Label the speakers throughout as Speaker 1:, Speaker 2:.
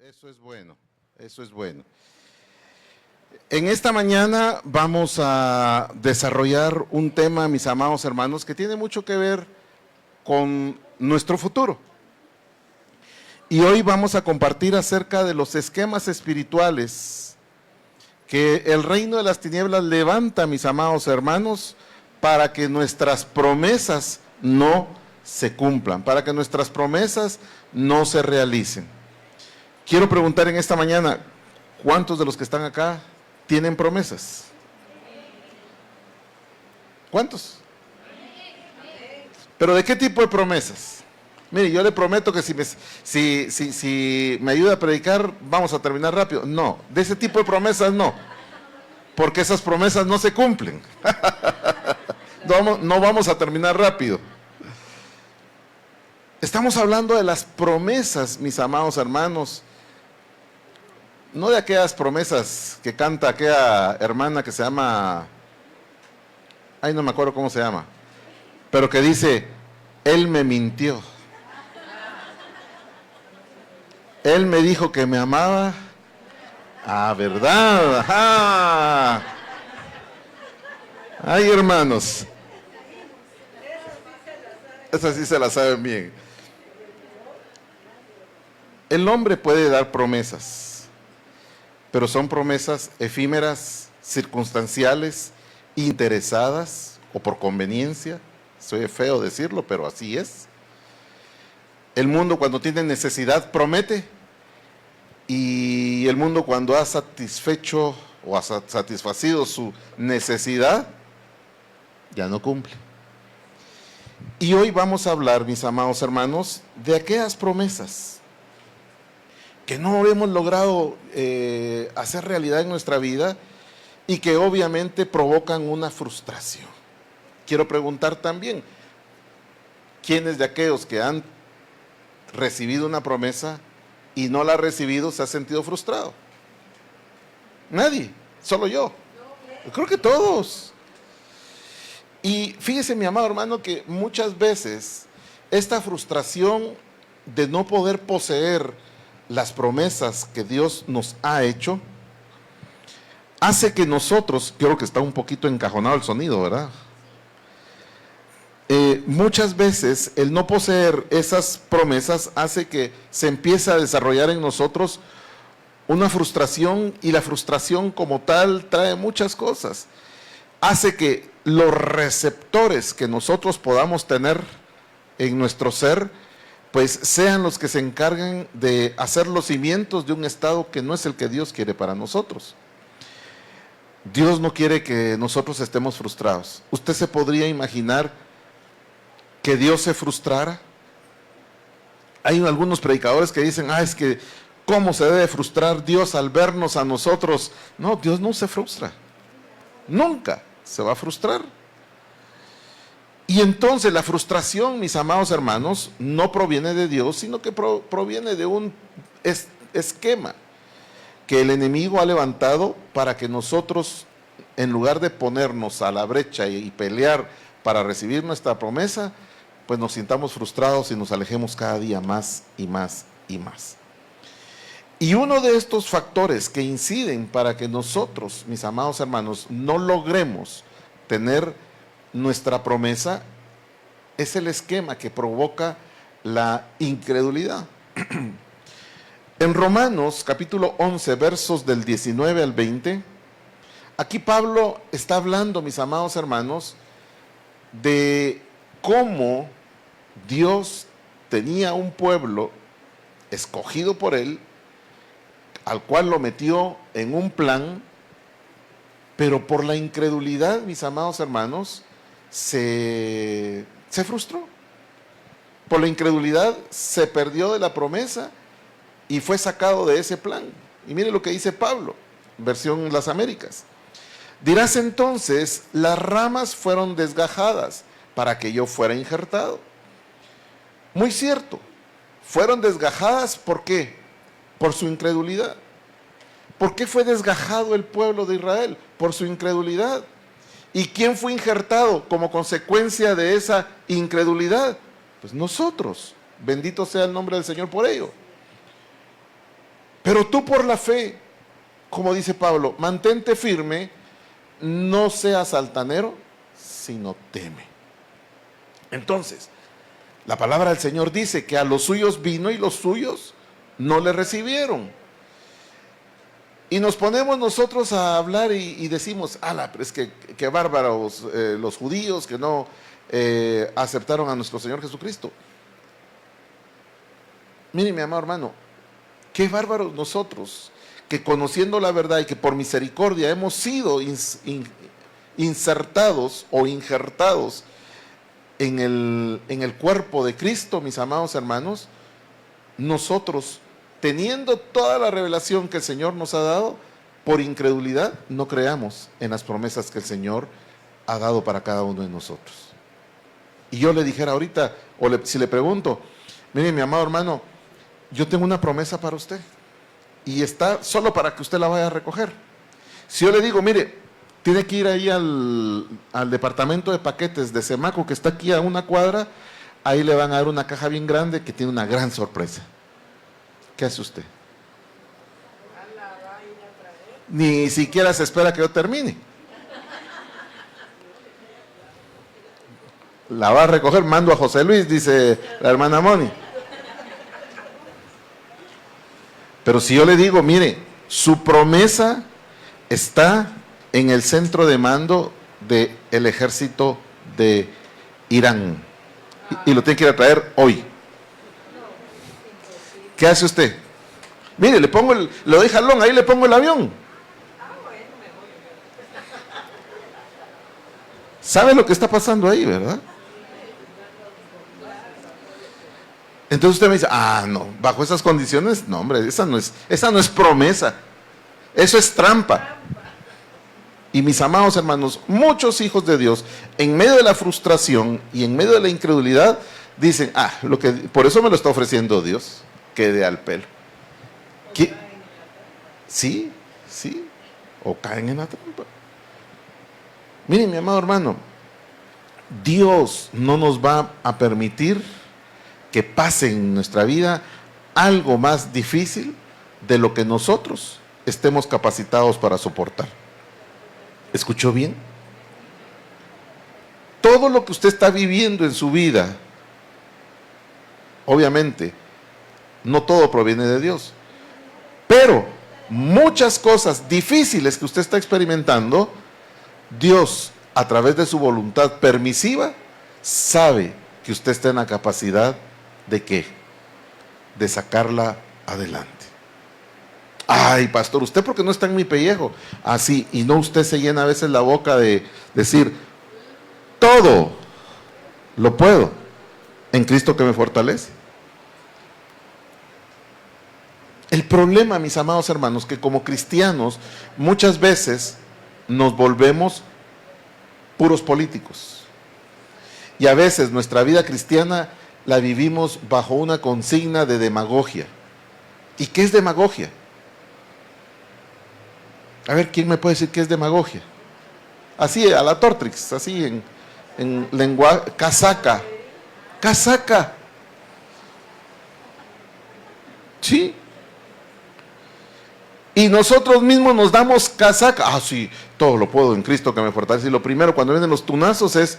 Speaker 1: Eso es bueno, eso es bueno. En esta mañana vamos a desarrollar un tema, mis amados hermanos, que tiene mucho que ver con nuestro futuro. Y hoy vamos a compartir acerca de los esquemas espirituales que el reino de las tinieblas levanta, mis amados hermanos, para que nuestras promesas no se cumplan, para que nuestras promesas no se realicen. Quiero preguntar en esta mañana, ¿cuántos de los que están acá tienen promesas? ¿Cuántos? ¿Pero de qué tipo de promesas? Mire, yo le prometo que si me ayuda a predicar, vamos a terminar rápido. No, de ese tipo de promesas no, porque esas promesas no se cumplen. No vamos a terminar rápido. Estamos hablando de las promesas, mis amados hermanos, no de aquellas promesas que canta aquella hermana que se llama, ay, no me acuerdo cómo se llama, pero que dice, él me mintió. Él me dijo que me amaba. Ah, ¿verdad? Ajá. Ay, hermanos. Esas sí se la saben bien. El hombre puede dar promesas, pero son promesas efímeras, circunstanciales, interesadas o por conveniencia. Soy feo decirlo, pero así es. El mundo cuando tiene necesidad promete, y el mundo cuando ha satisfecho o ha satisfacido su necesidad, ya no cumple. Y hoy vamos a hablar, mis amados hermanos, de aquellas promesas que no hemos logrado hacer realidad en nuestra vida y que obviamente provocan una frustración. Quiero preguntar también, ¿quiénes de aquellos que han recibido una promesa y no la ha recibido se ha sentido frustrado? Nadie, solo yo. Yo creo que todos. Y fíjese, mi amado hermano, que muchas veces esta frustración de no poder poseer las promesas que Dios nos ha hecho, hace que nosotros, creo que está un poquito encajonado el sonido, ¿verdad? Muchas veces el no poseer esas promesas hace que se empiece a desarrollar en nosotros una frustración, y la frustración como tal trae muchas cosas. Hace que los receptores que nosotros podamos tener en nuestro ser, pues sean los que se encarguen de hacer los cimientos de un estado que no es el que Dios quiere para nosotros. Dios no quiere que nosotros estemos frustrados. ¿Usted se podría imaginar que Dios se frustrara? Hay algunos predicadores que dicen, es que ¿cómo se debe frustrar Dios al vernos a nosotros? No, Dios no se frustra. Nunca se va a frustrar. Y entonces la frustración, mis amados hermanos, no proviene de Dios, sino que proviene de un esquema que el enemigo ha levantado para que nosotros, en lugar de ponernos a la brecha y pelear para recibir nuestra promesa, pues nos sintamos frustrados y nos alejemos cada día más y más y más. Y uno de estos factores que inciden para que nosotros, mis amados hermanos, no logremos tener nuestra promesa, es el esquema que provoca la incredulidad. En Romanos capítulo 11, versos del 19 al 20, aquí Pablo está hablando, mis amados hermanos, de cómo Dios tenía un pueblo escogido por él, al cual lo metió en un plan, pero por la incredulidad, mis amados hermanos, se frustró. Por la incredulidad se perdió de la promesa y fue sacado de ese plan. Y mire lo que dice Pablo, versión Las Américas. Dirás entonces, las ramas fueron desgajadas para que yo fuera injertado. Muy cierto, fueron desgajadas, ¿por qué? Por su incredulidad. ¿Por qué fue desgajado el pueblo de Israel? Por su incredulidad. ¿Y quién fue injertado como consecuencia de esa incredulidad? Pues nosotros. Bendito sea el nombre del Señor por ello. Pero tú por la fe, como dice Pablo, mantente firme, no seas altanero, sino teme. Entonces, la palabra del Señor dice que a los suyos vino y los suyos no le recibieron. Y nos ponemos nosotros a hablar y decimos, ala, pero es que bárbaros los judíos que no aceptaron a nuestro Señor Jesucristo. Mire, mi amado hermano, qué bárbaros nosotros, que conociendo la verdad y que por misericordia hemos sido insertados o injertados en el cuerpo de Cristo, mis amados hermanos, nosotros, teniendo toda la revelación que el Señor nos ha dado, por incredulidad no creamos en las promesas que el Señor ha dado para cada uno de nosotros. Y yo le dijera ahorita, si le pregunto, mire, mi amado hermano, yo tengo una promesa para usted y está solo para que usted la vaya a recoger. Si yo le digo, mire, tiene que ir ahí al departamento de paquetes de Semaco, que está aquí a una cuadra, ahí le van a dar una caja bien grande que tiene una gran sorpresa. ¿Qué hace usted? Ni siquiera se espera que yo termine. La va a recoger, mando a José Luis, dice la hermana Moni. Pero si yo le digo, mire, su promesa está en el centro de mando del ejército de Irán y lo tiene que ir a traer hoy. ¿Qué hace usted? Mire, le doy jalón, ahí le pongo el avión. ¿Sabe lo que está pasando ahí, verdad? Entonces usted me dice, no, bajo esas condiciones, no, hombre, esa no es promesa, eso es trampa. Y mis amados hermanos, muchos hijos de Dios, en medio de la frustración y en medio de la incredulidad, dicen, por eso me lo está ofreciendo Dios, quede al pelo. Sí, o caen en la trampa. Miren, mi amado hermano, Dios no nos va a permitir que pase en nuestra vida algo más difícil de lo que nosotros estemos capacitados para soportar. ¿Escuchó bien? Todo lo que usted está viviendo en su vida, obviamente, no todo proviene de Dios, pero muchas cosas difíciles que usted está experimentando, Dios, a través de su voluntad permisiva, sabe que usted está en la capacidad ¿de qué? De sacarla adelante. Ay, pastor, ¿usted por qué no está en mi pellejo? Así, y no, usted se llena a veces la boca de decir, todo lo puedo en Cristo que me fortalece. El problema, mis amados hermanos, que como cristianos muchas veces nos volvemos puros políticos. Y a veces nuestra vida cristiana la vivimos bajo una consigna de demagogia. ¿Y qué es demagogia? A ver, ¿quién me puede decir qué es demagogia? Así, a la Tortrix, así en lenguaje, casaca. Sí. Y nosotros mismos nos damos casaca. Sí, todo lo puedo en Cristo que me fortalece. Y lo primero cuando vienen los tunazos es,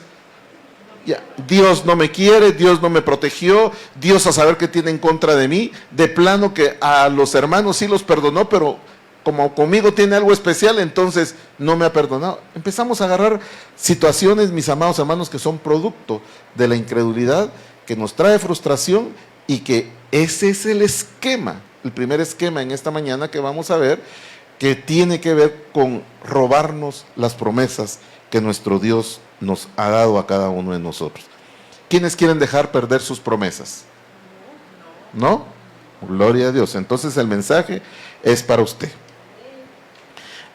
Speaker 1: Dios no me quiere, Dios no me protegió, Dios a saber qué tiene en contra de mí. De plano que a los hermanos sí los perdonó, pero como conmigo tiene algo especial, entonces no me ha perdonado. Empezamos a agarrar situaciones, mis amados hermanos, que son producto de la incredulidad, que nos trae frustración y que ese es el esquema, el primer esquema en esta mañana que vamos a ver, que tiene que ver con robarnos las promesas que nuestro Dios nos ha dado a cada uno de nosotros. ¿Quiénes quieren dejar perder sus promesas? ¿No? Gloria a Dios. Entonces el mensaje es para usted.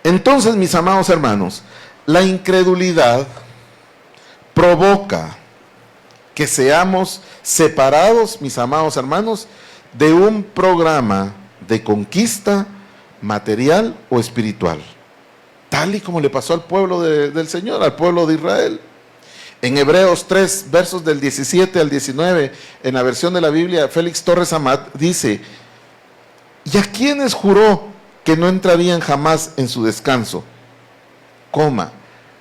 Speaker 1: Entonces, mis amados hermanos, la incredulidad provoca que seamos separados, mis amados hermanos, de un programa de conquista material o espiritual, tal y como le pasó al pueblo del Señor, al pueblo de Israel. En Hebreos 3, versos del 17 al 19, en la versión de la Biblia Félix Torres Amat, dice: ¿Y a quiénes juró que no entrarían jamás en su descanso? Coma,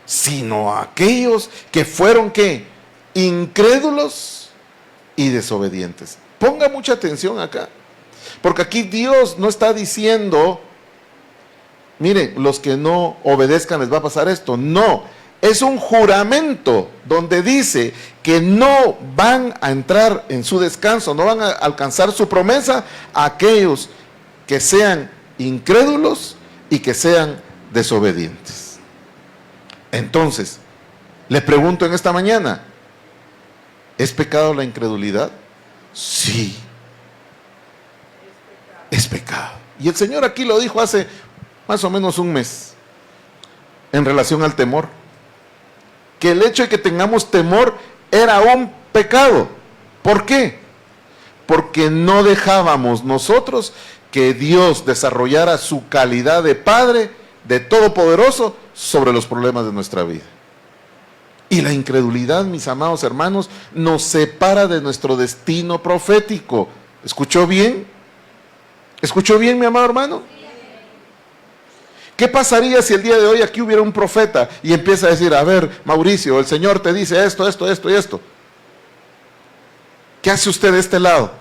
Speaker 1: sino a aquellos que fueron, ¿qué? Incrédulos y desobedientes. Ponga mucha atención acá, porque aquí Dios no está diciendo, miren, los que no obedezcan les va a pasar esto. No, es un juramento donde dice que no van a entrar en su descanso, no van a alcanzar su promesa a aquellos que sean incrédulos y que sean desobedientes. Entonces, les pregunto en esta mañana, ¿es pecado la incredulidad? Sí, es pecado. Y el Señor aquí lo dijo hace más o menos un mes, en relación al temor, que el hecho de que tengamos temor era un pecado. ¿Por qué? Porque no dejábamos nosotros que Dios desarrollara su calidad de Padre, de Todopoderoso, sobre los problemas de nuestra vida. Y la incredulidad, mis amados hermanos, nos separa de nuestro destino profético. ¿Escuchó bien? ¿Escuchó bien, mi amado hermano? ¿Qué pasaría si el día de hoy aquí hubiera un profeta y empieza a decir, a ver, Mauricio, el Señor te dice esto, esto, esto y esto? ¿Qué hace usted de este lado?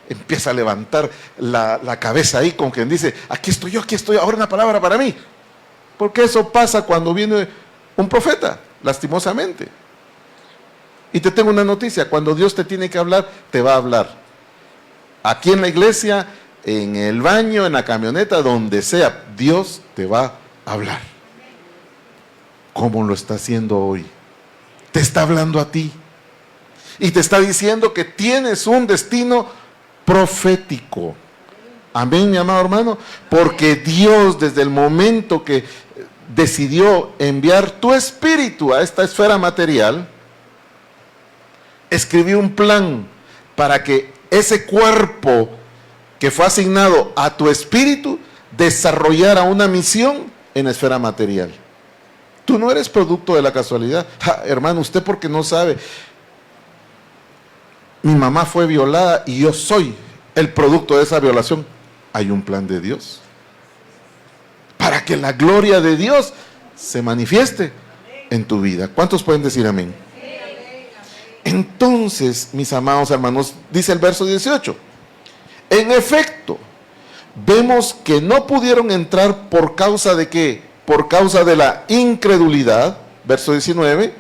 Speaker 1: Empieza a levantar la cabeza ahí con quien dice, aquí estoy, ahora una palabra para mí. Porque eso pasa cuando viene un profeta, lastimosamente. Y te tengo una noticia, cuando Dios te tiene que hablar, te va a hablar. Aquí en la iglesia, en el baño, en la camioneta, donde sea, Dios te va a hablar. ¿Cómo lo está haciendo hoy? Te está hablando a ti. Y te está diciendo que tienes un destino profético. Amén, mi amado hermano. Porque Dios, desde el momento que decidió enviar tu espíritu a esta esfera material, escribió un plan para que ese cuerpo que fue asignado a tu espíritu desarrollara una misión en la esfera material. Tú no eres producto de la casualidad. Hermano, usted porque no sabe, mi mamá fue violada y yo soy el producto de esa violación. Hay un plan de Dios para que la gloria de Dios se manifieste en tu vida. ¿Cuántos pueden decir amén? Entonces, mis amados hermanos, dice el verso 18, en efecto, vemos que no pudieron entrar por causa de ¿qué? Por causa de la incredulidad. Verso 19,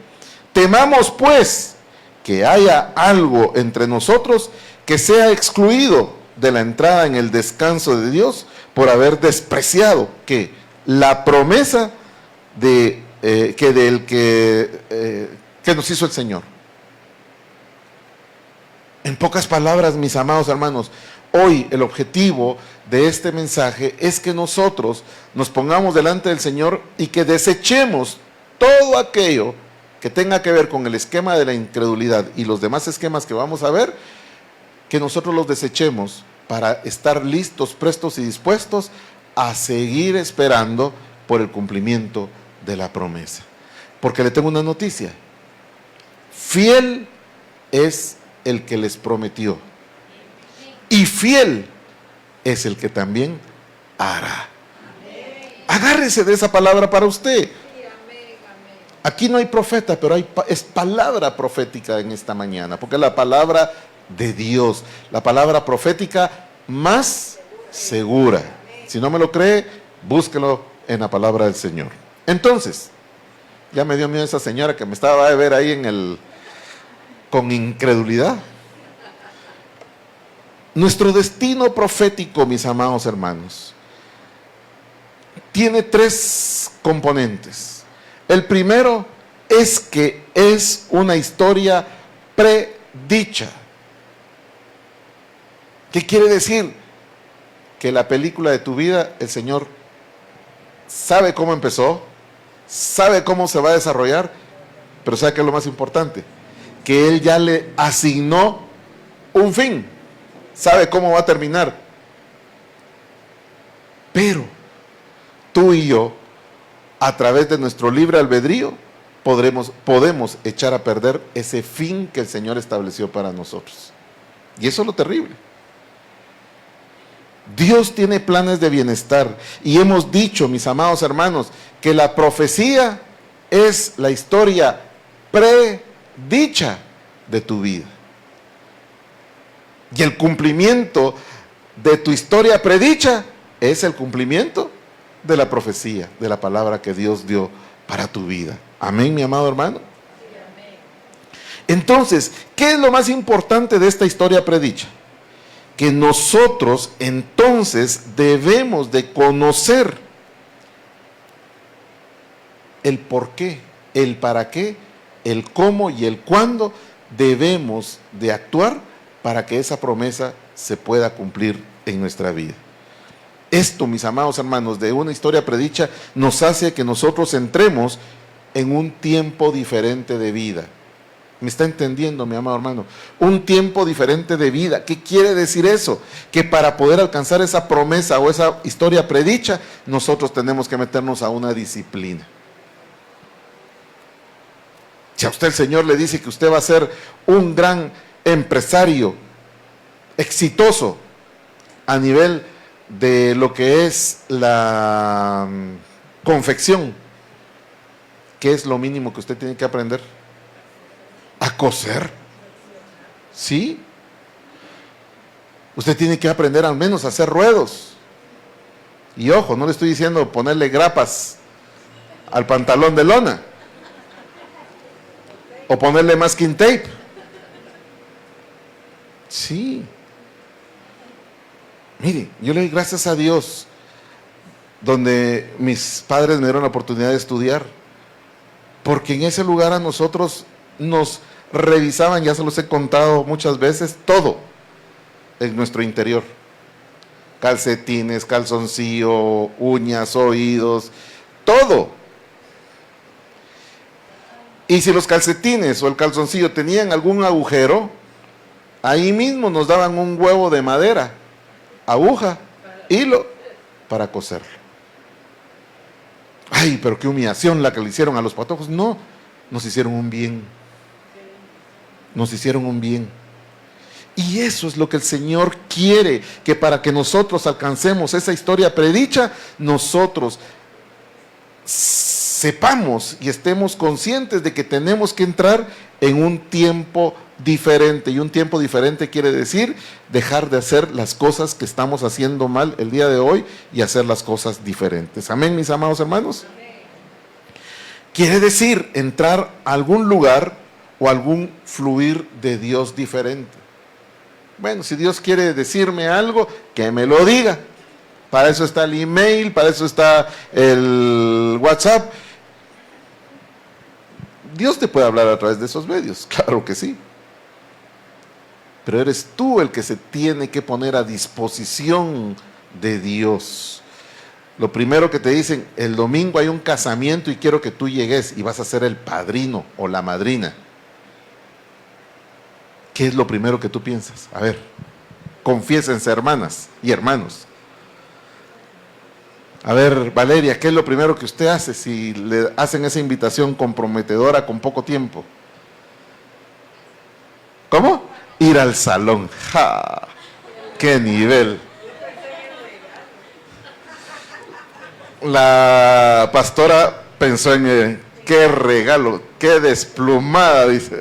Speaker 1: temamos pues que haya algo entre nosotros que sea excluido de la entrada en el descanso de Dios por haber despreciado que la promesa que nos hizo el Señor. En pocas palabras, mis amados hermanos, hoy el objetivo de este mensaje es que nosotros nos pongamos delante del Señor y que desechemos todo aquello que tenga que ver con el esquema de la incredulidad y los demás esquemas que vamos a ver, que nosotros los desechemos para estar listos, prestos y dispuestos a seguir esperando por el cumplimiento de la promesa. Porque le tengo una noticia. Fiel es el que les prometió. Y fiel es el que también hará. Agárrese de esa palabra para usted. Aquí no hay profeta, pero es palabra profética en esta mañana, porque es la palabra de Dios, la palabra profética más segura. Si no me lo cree, búsquelo en la palabra del Señor. Entonces, ya me dio miedo esa señora que me estaba a ver ahí con incredulidad. Nuestro destino profético, mis amados hermanos, tiene tres componentes. El primero es que es una historia predicha. ¿Qué quiere decir? Que la película de tu vida, el Señor sabe cómo empezó, sabe cómo se va a desarrollar, pero ¿sabe qué es lo más importante? Que Él ya le asignó un fin, sabe cómo va a terminar. Pero tú y yo, a través de nuestro libre albedrío, podemos echar a perder ese fin que el Señor estableció para nosotros. Y eso es lo terrible. Dios tiene planes de bienestar. Y hemos dicho, mis amados hermanos, que la profecía es la historia predicha de tu vida. Y el cumplimiento de tu historia predicha es el cumplimiento de la profecía, de la palabra que Dios dio para tu vida. Amén, mi amado hermano. Entonces, ¿qué es lo más importante de esta historia predicha? Que nosotros entonces debemos de conocer el por qué, el para qué, el cómo y el cuándo debemos de actuar para que esa promesa se pueda cumplir en nuestra vida. Esto, mis amados hermanos, de una historia predicha nos hace que nosotros entremos en un tiempo diferente de vida. ¿Me está entendiendo, mi amado hermano? Un tiempo diferente de vida. ¿Qué quiere decir eso? Que para poder alcanzar esa promesa o esa historia predicha, nosotros tenemos que meternos a una disciplina. Si a usted el Señor le dice que usted va a ser un gran empresario exitoso a nivel de lo que es la confección, ¿qué es lo mínimo que usted tiene que aprender? A coser. ¿Sí? Usted tiene que aprender al menos a hacer ruedos. Y ojo, no le estoy diciendo ponerle grapas al pantalón de lona o ponerle masking tape. Sí. Mire, yo le doy gracias a Dios donde mis padres me dieron la oportunidad de estudiar, porque en ese lugar a nosotros nos revisaban, ya se los he contado muchas veces, todo en nuestro interior. Calcetines, calzoncillo, uñas, oídos, todo. Y si los calcetines o el calzoncillo tenían algún agujero, ahí mismo nos daban un huevo de madera, aguja, hilo, para coserlo. Ay, pero qué humillación la que le hicieron a los patojos. No, nos hicieron un bien. Nos hicieron un bien. Y eso es lo que el Señor quiere, que para que nosotros alcancemos esa historia predicha, nosotros sepamos y estemos conscientes de que tenemos que entrar en un tiempo diferente. Y un tiempo diferente quiere decir dejar de hacer las cosas que estamos haciendo mal el día de hoy y hacer las cosas diferentes. Amén, mis amados hermanos. Quiere decir entrar a algún lugar o algún fluir de Dios diferente. Bueno, si Dios quiere decirme algo, que me lo diga. Para eso está el email, para eso está el WhatsApp. Dios te puede hablar a través de esos medios, claro que sí. Pero eres tú el que se tiene que poner a disposición de Dios. Lo primero que te dicen, el domingo hay un casamiento y quiero que tú llegues y vas a ser el padrino o la madrina. ¿Qué es lo primero que tú piensas? A ver, confiésense, hermanas y hermanos. A ver, Valeria, ¿qué es lo primero que usted hace si le hacen esa invitación comprometedora con poco tiempo? ¿Cómo? Ir al salón. ¡Ja! ¡Qué nivel! La pastora pensó en qué regalo, qué desplumada, dice.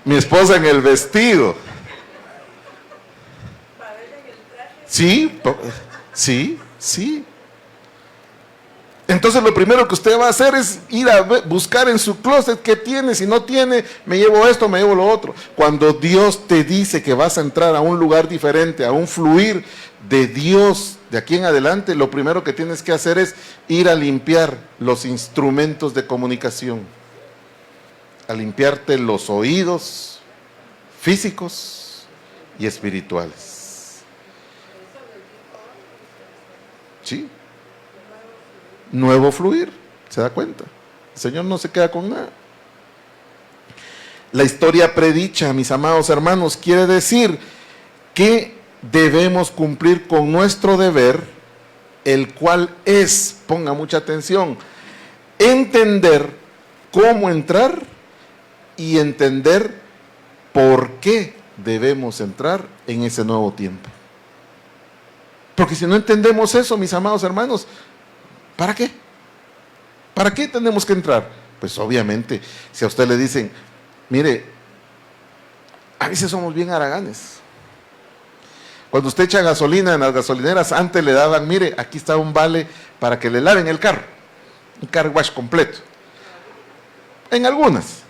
Speaker 1: Mi esposa en el vestido. Sí, sí, sí. Entonces lo primero que usted va a hacer es ir a buscar en su closet qué tiene. Si no tiene, me llevo esto, me llevo lo otro. Cuando Dios te dice que vas a entrar a un lugar diferente, a un fluir de Dios de aquí en adelante, lo primero que tienes que hacer es ir a limpiar los instrumentos de comunicación, a limpiarte los oídos físicos y espirituales. ¿Sí? Nuevo fluir, ¿se da cuenta? El Señor no se queda con nada. La historia predicha, mis amados hermanos, quiere decir que debemos cumplir con nuestro deber, el cual es, ponga mucha atención, entender cómo entrar y entender por qué debemos entrar en ese nuevo tiempo. Porque si no entendemos eso, mis amados hermanos, ¿para qué? ¿Para qué tenemos que entrar? Pues obviamente, si a usted le dicen, mire, a veces somos bien haraganes. Cuando usted echa gasolina en las gasolineras, antes le daban, mire, aquí está un vale para que le laven el carro. Un car wash completo. En algunas.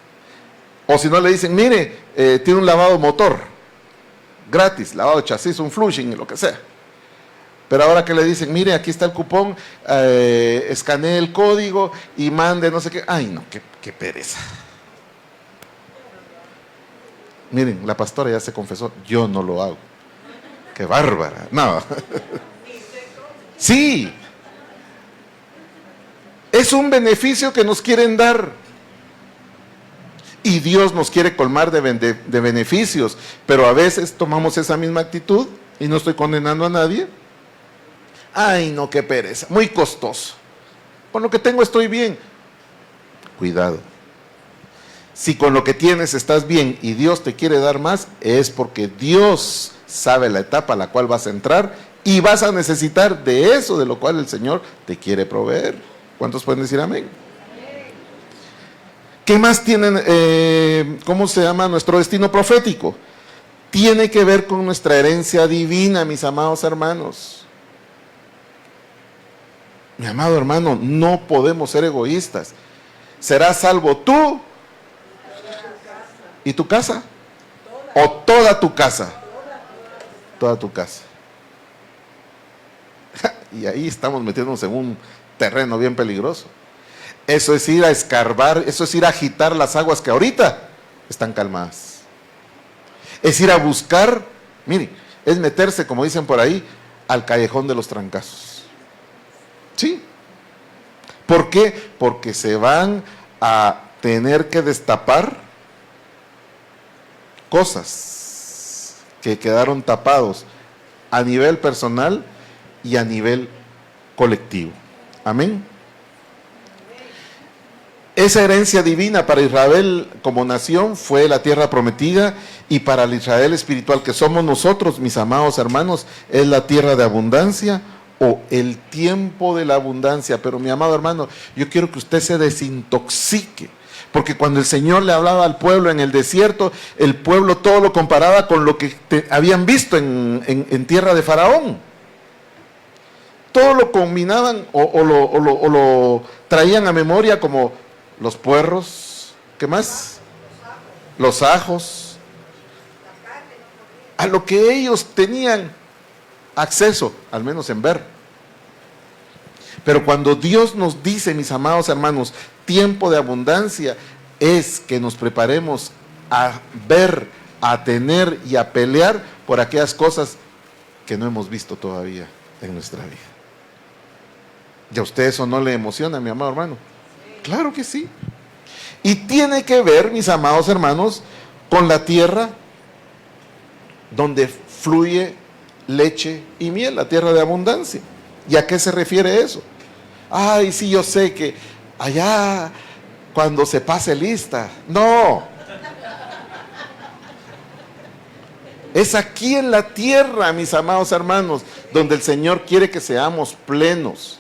Speaker 1: O si no le dicen, mire, tiene un lavado motor, gratis, lavado de chasis, un flushing, lo que sea. Pero ahora que le dicen, mire, aquí está el cupón, escanee el código y mande no sé qué. Ay, no, qué pereza. Miren, la pastora ya se confesó, yo no lo hago. Qué bárbara. No. Sí. Es un beneficio que nos quieren dar. Y Dios nos quiere colmar de beneficios. Pero a veces tomamos esa misma actitud, y no estoy condenando a nadie. Ay, no, qué pereza. Muy costoso. Con lo que tengo estoy bien. Cuidado. Si con lo que tienes estás bien y Dios te quiere dar más, es porque Dios sabe la etapa a la cual vas a entrar y vas a necesitar de eso de lo cual el Señor te quiere proveer. ¿Cuántos pueden decir amén? ¿Qué más tienen? ¿Cómo se llama nuestro destino profético? Tiene que ver con nuestra herencia divina, mis amados hermanos. Mi amado hermano, no podemos ser egoístas. ¿Serás salvo tú y tu casa? ¿O toda tu casa? Toda tu casa. Y ahí estamos metiéndonos en un terreno bien peligroso. Eso es ir a escarbar, eso es ir a agitar las aguas que ahorita están calmadas. Es ir a buscar, miren, es meterse, como dicen por ahí, al callejón de los trancazos. ¿Sí? ¿Por qué? Porque se van a tener que destapar cosas que quedaron tapados a nivel personal y a nivel colectivo. Amén. Esa herencia divina para Israel como nación fue la tierra prometida, y para el Israel espiritual que somos nosotros, mis amados hermanos, es la tierra de abundancia o el tiempo de la abundancia. Pero mi amado hermano, yo quiero que usted se desintoxique, porque cuando el Señor le hablaba al pueblo en el desierto, el pueblo todo lo comparaba con lo que habían visto en tierra de Faraón. Todo lo combinaban o lo traían a memoria como los puerros, ¿qué más? Los ajos, a lo que ellos tenían acceso, al menos en ver. Pero cuando Dios nos dice, mis amados hermanos, tiempo de abundancia, es que nos preparemos a ver, a tener y a pelear por aquellas cosas que no hemos visto todavía en nuestra vida. ¿Y a usted eso no le emociona, mi amado hermano? Claro que sí. Y tiene que ver, mis amados hermanos, con la tierra donde fluye leche y miel, la tierra de abundancia. ¿Y a qué se refiere eso? Ay, sí, yo sé que allá cuando se pase lista. No. Es aquí en la tierra, mis amados hermanos, donde el Señor quiere que seamos plenos.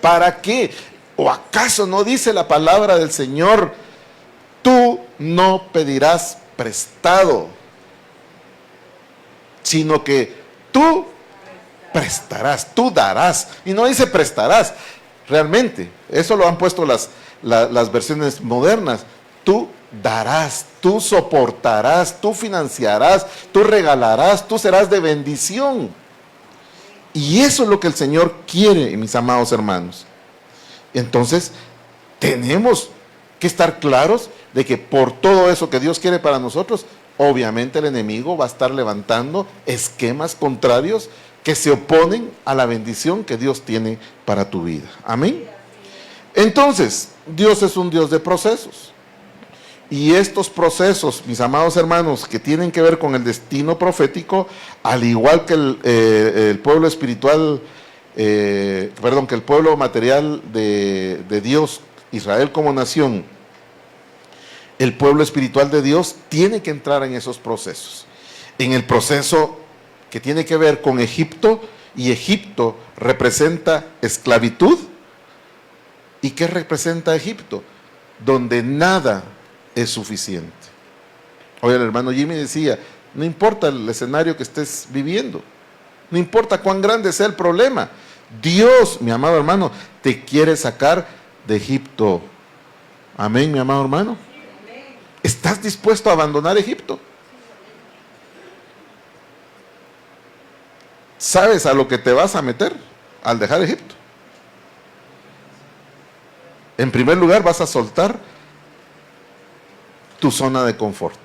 Speaker 1: ¿Para qué? ¿O acaso no dice la palabra del Señor? Tú no pedirás prestado, sino que tú prestarás, tú darás. Y no dice prestarás, realmente. Eso lo han puesto las versiones modernas. Tú darás, tú soportarás, tú financiarás, tú regalarás, tú serás de bendición. Y eso es lo que el Señor quiere, mis amados hermanos. Entonces, tenemos que estar claros de que por todo eso que Dios quiere para nosotros, obviamente el enemigo va a estar levantando esquemas contrarios que se oponen a la bendición que Dios tiene para tu vida. Amén. Entonces, Dios es un Dios de procesos. Y estos procesos, mis amados hermanos, que tienen que ver con el destino profético, al igual que el pueblo espiritual, que el pueblo material de Dios, Israel como nación, el pueblo espiritual de Dios tiene que entrar en esos procesos. en el proceso que tiene que ver con Egipto, y Egipto representa esclavitud. ¿Y qué representa Egipto? Donde nada es suficiente. Hoy el hermano Jimmy decía, no importa el escenario que estés viviendo, no importa cuán grande sea el problema, Dios, mi amado hermano, te quiere sacar de Egipto. Amén, mi amado hermano. ¿Estás dispuesto a abandonar Egipto? ¿Sabes a lo que te vas a meter al dejar Egipto? En primer lugar, vas a soltar tu zona de confort.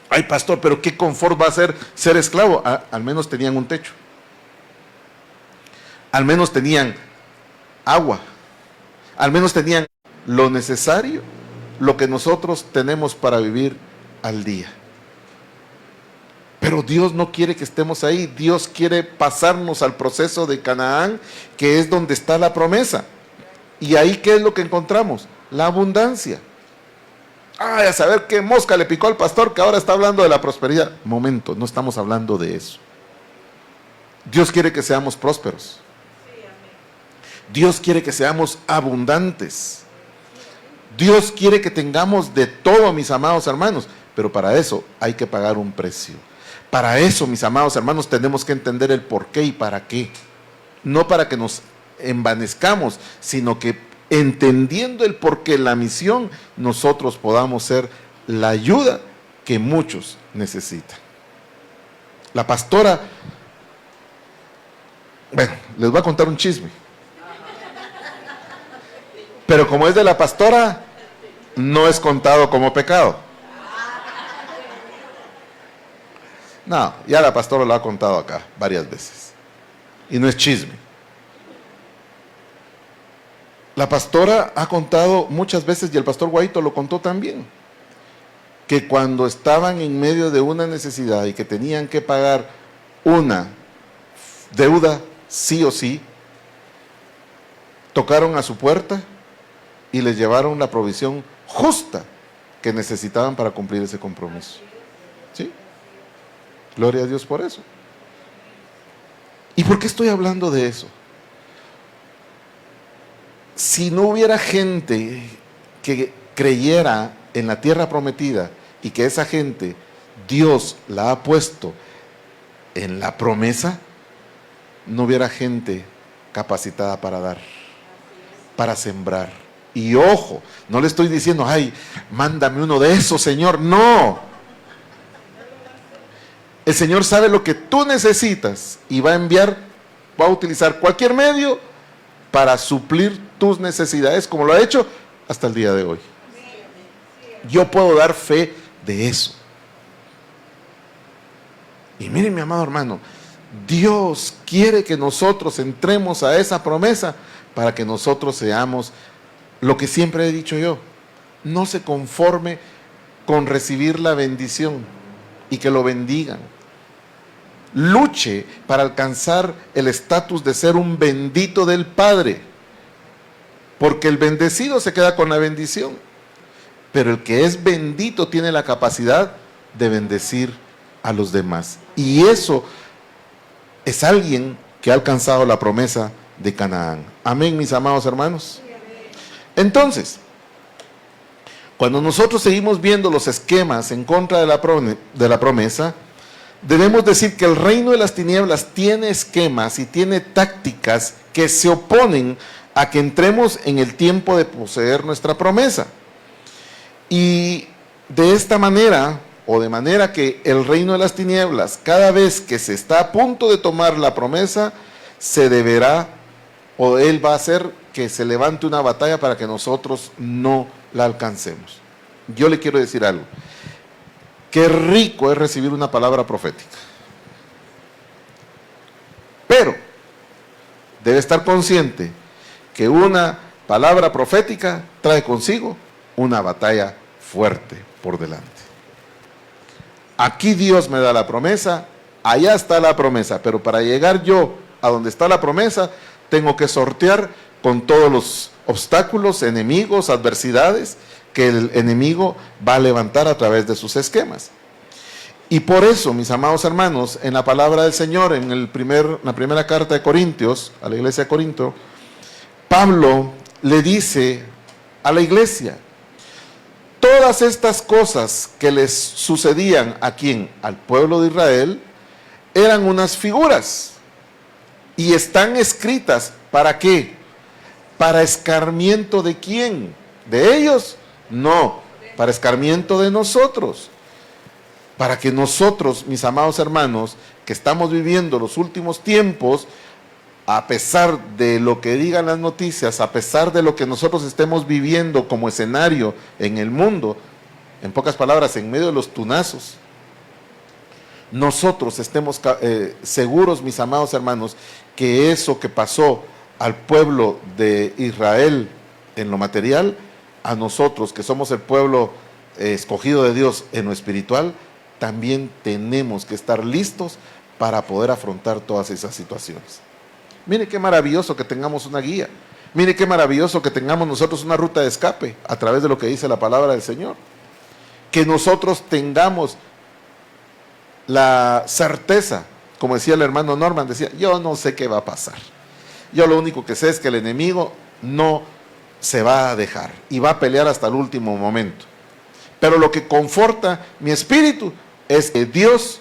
Speaker 1: Ay, pastor, pero ¿qué confort va a ser esclavo? Al menos tenían un techo. Al menos tenían agua. Al menos tenían lo necesario, lo que nosotros tenemos para vivir al día. Pero Dios no quiere que estemos ahí. Dios quiere pasarnos al proceso de Canaán, que es donde está la promesa. Y ahí, ¿qué es lo que encontramos? La abundancia. Ay, a saber qué mosca le picó al pastor que ahora está hablando de la prosperidad. Momento, no estamos hablando de eso. Dios quiere que seamos prósperos. Dios quiere que seamos abundantes. Dios quiere que tengamos de todo, mis amados hermanos. Pero para eso hay que pagar un precio. Para eso, mis amados hermanos, tenemos que entender el por qué y para qué. No para que nos envanezcamos, sino que entendiendo el porqué, la misión, nosotros podamos ser la ayuda que muchos necesitan. La pastora, bueno, les voy a contar un chisme, pero como es de la pastora, no es contado como pecado. No, ya la pastora lo ha contado acá varias veces, y no es chisme. La pastora ha contado muchas veces, y el pastor Guaito lo contó también, que cuando estaban en medio de una necesidad y que tenían que pagar una deuda sí o sí, tocaron a su puerta y les llevaron la provisión justa que necesitaban para cumplir ese compromiso. ¿Sí? Gloria a Dios por eso. ¿Y por qué estoy hablando de eso? Si no hubiera gente que creyera en la tierra prometida y que esa gente Dios la ha puesto en la promesa, no hubiera gente capacitada para dar, para sembrar. Y ojo, no le estoy diciendo, ay, mándame uno de esos, Señor. No. El Señor sabe lo que tú necesitas y va a enviar, va a utilizar cualquier medio para suplir tus necesidades, como lo ha hecho hasta el día de hoy. Yo puedo dar fe de eso. Y miren, mi amado hermano, Dios quiere que nosotros entremos a esa promesa para que nosotros seamos lo que siempre he dicho yo. No se conforme con recibir la bendición y que lo bendigan. Luche para alcanzar el estatus de ser un bendito del Padre, porque el bendecido se queda con la bendición, pero el que es bendito tiene la capacidad de bendecir a los demás, y eso es alguien que ha alcanzado la promesa de Canaán. Amén, mis amados hermanos. Entonces, cuando nosotros seguimos viendo los esquemas en contra de la promesa, debemos decir que el reino de las tinieblas tiene esquemas y tiene tácticas que se oponen a que entremos en el tiempo de poseer nuestra promesa. Y de esta manera, o de manera que el reino de las tinieblas, cada vez que se está a punto de tomar la promesa, se deberá, o él va a hacer que se levante una batalla para que nosotros no la alcancemos. Yo le quiero decir algo. Qué rico es recibir una palabra profética. Pero debe estar consciente que una palabra profética trae consigo una batalla fuerte por delante. Aquí Dios me da la promesa, allá está la promesa, pero para llegar yo a donde está la promesa, tengo que sortear con todos los obstáculos, enemigos, adversidades que el enemigo va a levantar a través de sus esquemas. Y por eso, mis amados hermanos, en la palabra del Señor, en la primera carta de Corintios, a la iglesia de Corinto, Pablo le dice a la iglesia, todas estas cosas que les sucedían ¿a quién? Al pueblo de Israel, eran unas figuras y están escritas, ¿para qué? ¿Para escarmiento de quién? ¿De ellos? No, para escarmiento de nosotros. Para que nosotros, mis amados hermanos, que estamos viviendo los últimos tiempos, a pesar de lo que digan las noticias, a pesar de lo que nosotros estemos viviendo como escenario en el mundo, en pocas palabras, en medio de los tunazos, nosotros estemos seguros, mis amados hermanos, que eso que pasó al pueblo de Israel en lo material, a nosotros que somos el pueblo escogido de Dios en lo espiritual, también tenemos que estar listos para poder afrontar todas esas situaciones. Mire qué maravilloso que tengamos una guía. Mire qué maravilloso que tengamos nosotros una ruta de escape a través de lo que dice la palabra del Señor. Que nosotros tengamos la certeza, como decía el hermano Norman, decía, yo no sé qué va a pasar. Yo lo único que sé es que el enemigo no se va a dejar y va a pelear hasta el último momento. Pero lo que conforta mi espíritu es que Dios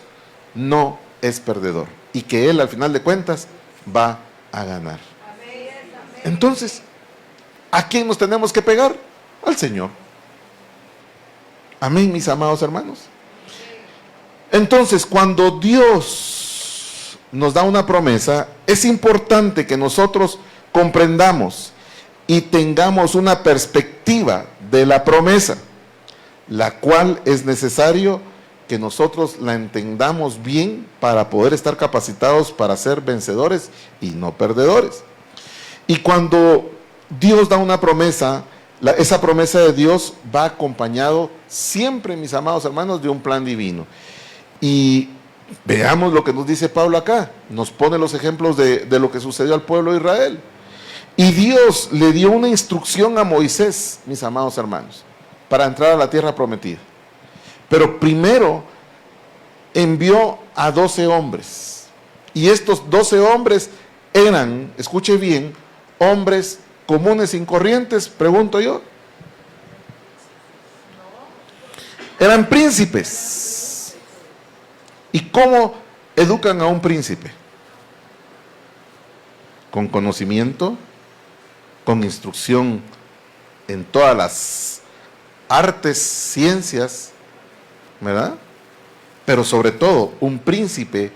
Speaker 1: no es perdedor y que Él al final de cuentas va a ganar. Entonces, ¿a quién nos tenemos que pegar? Al Señor. Amén, mis amados hermanos. Entonces, cuando Dios nos da una promesa, es importante que nosotros comprendamos y tengamos una perspectiva de la promesa, la cual es necesario que nosotros la entendamos bien para poder estar capacitados para ser vencedores y no perdedores. Y cuando Dios da una promesa, esa promesa de Dios va acompañado siempre, mis amados hermanos, de un plan divino. Y veamos lo que nos dice Pablo acá, nos pone los ejemplos de lo que sucedió al pueblo de Israel. Y Dios le dio una instrucción a Moisés, mis amados hermanos, para entrar a la tierra prometida. Pero primero envió a 12 hombres. Y estos 12 hombres eran, escuche bien, hombres comunes y corrientes, pregunto yo. Eran príncipes. ¿Y cómo educan a un príncipe? Con conocimiento, con instrucción en todas las artes, ciencias, ¿verdad? Pero sobre todo, un príncipe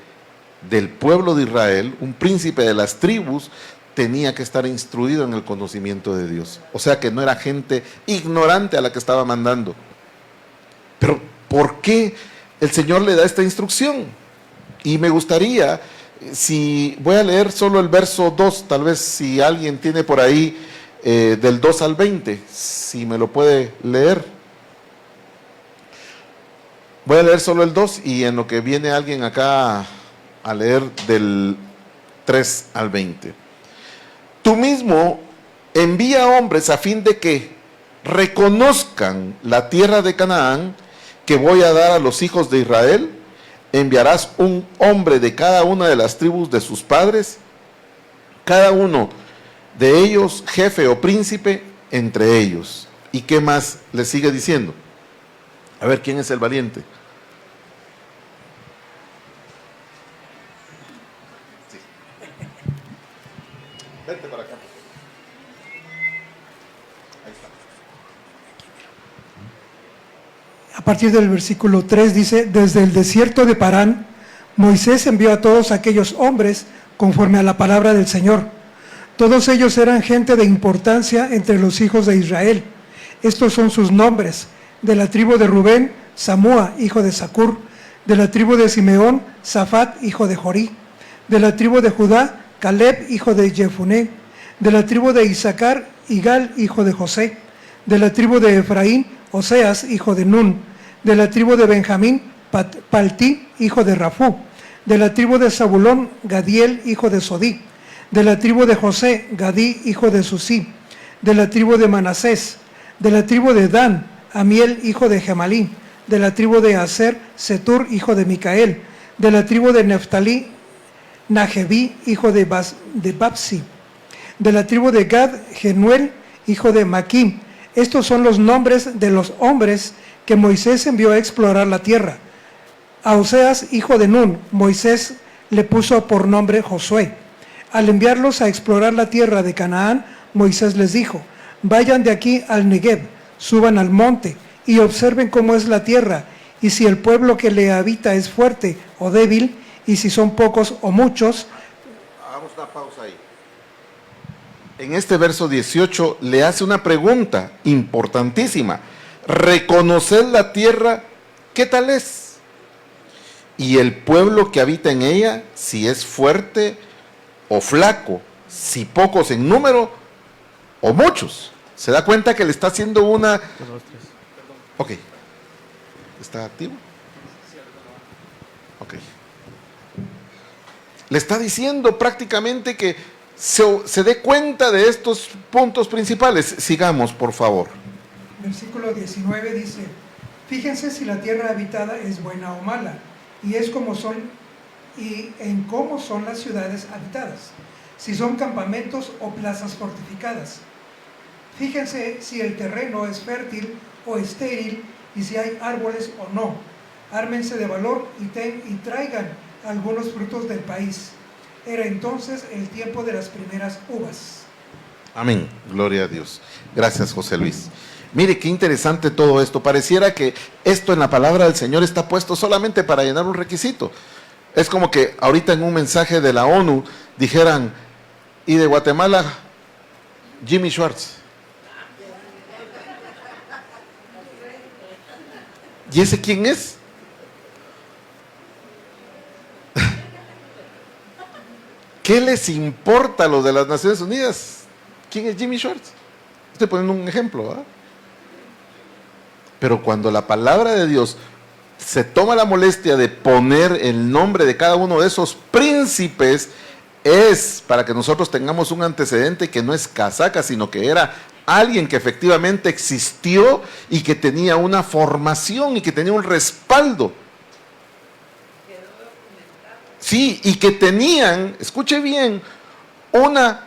Speaker 1: del pueblo de Israel, un príncipe de las tribus, tenía que estar instruido en el conocimiento de Dios. O sea que no era gente ignorante a la que estaba mandando. Pero ¿por qué el Señor le da esta instrucción? Y me gustaría, si voy a leer solo el verso 2, tal vez si alguien tiene por ahí del 2 al 20, si me lo puede leer. Voy a leer solo el 2 y en lo que viene alguien acá a leer del 3 al 20. Tú mismo envía hombres a fin de que reconozcan la tierra de Canaán que voy a dar a los hijos de Israel. Enviarás un hombre de cada una de las tribus de sus padres, cada uno de ellos jefe o príncipe entre ellos. ¿Y qué más le sigue diciendo? A ver, ¿quién es el valiente? Sí. Vente para acá. Ahí está.
Speaker 2: A partir del versículo 3 dice, desde el desierto de Parán, Moisés envió a todos aquellos hombres conforme a la palabra del Señor. Todos ellos eran gente de importancia entre los hijos de Israel. Estos son sus nombres: de la tribu de Rubén, Samúa, hijo de Zacur; de la tribu de Simeón, Safat, hijo de Jorí; de la tribu de Judá, Caleb, hijo de Jefuné; de la tribu de Isaacar, Igal, hijo de José; de la tribu de Efraín, Oseas, hijo de Nun; de la tribu de Benjamín, Paltí, hijo de Rafú; de la tribu de Zabulón, Gadiel, hijo de Sodí; de la tribu de José, Gadí, hijo de Susí; de la tribu de Manasés; de la tribu de Dan, Amiel, hijo de Gemalí; De la tribu de Aser, Setur, hijo de Micael. De la tribu de Neftalí, Nagebí, hijo de Babsi. De la tribu de Gad, Genuel, hijo de Maquim. Estos son los nombres de los hombres que Moisés envió a explorar la tierra. A Oseas, hijo de Nun, Moisés le puso por nombre Josué. Al enviarlos a explorar la tierra de Canaán, Moisés les dijo: vayan de aquí al Negev, suban al monte y observen cómo es la tierra, y si el pueblo que le habita es fuerte o débil, y si son pocos o muchos.
Speaker 1: Hagamos una pausa ahí. En este verso 18 le hace una pregunta importantísima. Reconocer la tierra, ¿qué tal es? Y el pueblo que habita en ella, si es fuerte o flaco, si pocos en número o muchos. ¿Se da cuenta que le está haciendo una... Ok. ¿Está activo? Ok. Le está diciendo prácticamente que se dé cuenta de estos puntos principales. Sigamos, por favor.
Speaker 2: Versículo 19 dice: fíjense si la tierra habitada es buena o mala, y en cómo son las ciudades habitadas, si son campamentos o plazas fortificadas. Fíjense si el terreno es fértil o estéril, y si hay árboles o no. Ármense de valor y traigan algunos frutos del país. Era entonces el tiempo de las primeras uvas.
Speaker 1: Amén, gloria a Dios. Gracias, José Luis. Mire qué interesante todo esto. Pareciera que esto en la palabra del Señor está puesto solamente para llenar un requisito. Es como que ahorita en un mensaje de la ONU dijeran: y de Guatemala, Jimmy Schwartz. ¿Y ese quién es? ¿Qué les importa a los de las Naciones Unidas? ¿Quién es Jimmy Schwartz? Estoy poniendo un ejemplo, ¿verdad? Pero cuando la palabra de Dios se toma la molestia de poner el nombre de cada uno de esos príncipes, es para que nosotros tengamos un antecedente que no es casaca, sino que era alguien que efectivamente existió y que tenía una formación y que tenía un respaldo. Sí, y que tenían, escuche bien, una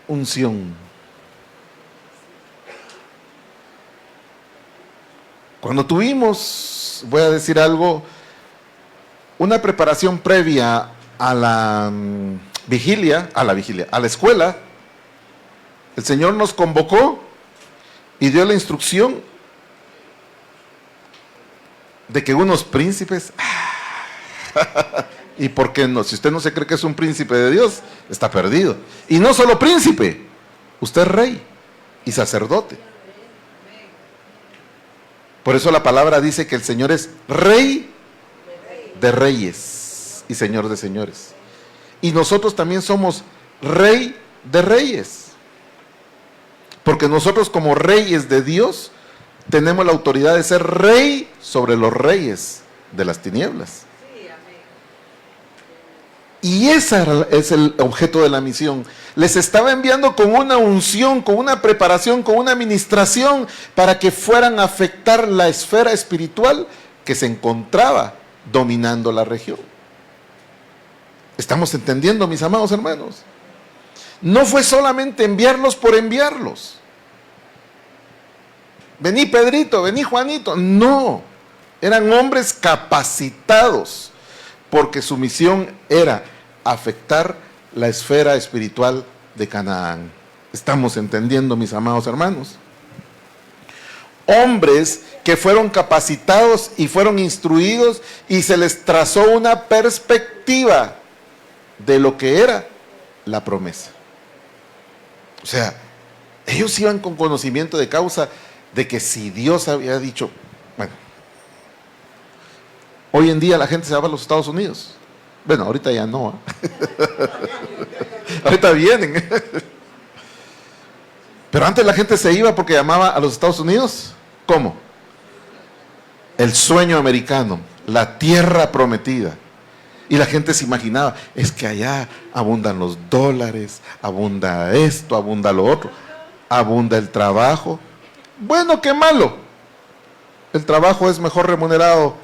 Speaker 1: unción. Cuando tuvimos, voy a decir algo, una preparación previa a la a la escuela, el Señor nos convocó y dio la instrucción de que unos príncipes, ¿y por qué no? Si usted no se cree que es un príncipe de Dios, está perdido. Y no solo príncipe, usted es rey y sacerdote. Por eso la palabra dice que el Señor es rey de reyes y señor de señores. Y nosotros también somos rey de reyes. Porque nosotros como reyes de Dios tenemos la autoridad de ser rey sobre los reyes de las tinieblas. Y ese es el objeto de la misión. Les estaba enviando con una unción, con una preparación, con una administración para que fueran a afectar la esfera espiritual que se encontraba dominando la región. ¿Estamos entendiendo, mis amados hermanos? No fue solamente enviarlos por enviarlos. Vení Pedrito, vení Juanito. No, eran hombres capacitados, porque su misión era afectar la esfera espiritual de Canaán. ¿Estamos entendiendo, mis amados hermanos? Hombres que fueron capacitados y fueron instruidos y se les trazó una perspectiva de lo que era la promesa. O sea, ellos iban con conocimiento de causa de que si Dios había dicho, bueno, hoy en día la gente se va a los Estados Unidos. Bueno, ahorita ya no. Ahorita vienen. Pero antes la gente se iba porque llamaba a los Estados Unidos. ¿Cómo? El sueño americano, la tierra prometida. Y la gente se imaginaba, es que allá abundan los dólares, abunda esto, abunda lo otro, abunda el trabajo. Bueno, qué malo. el trabajo es mejor remunerado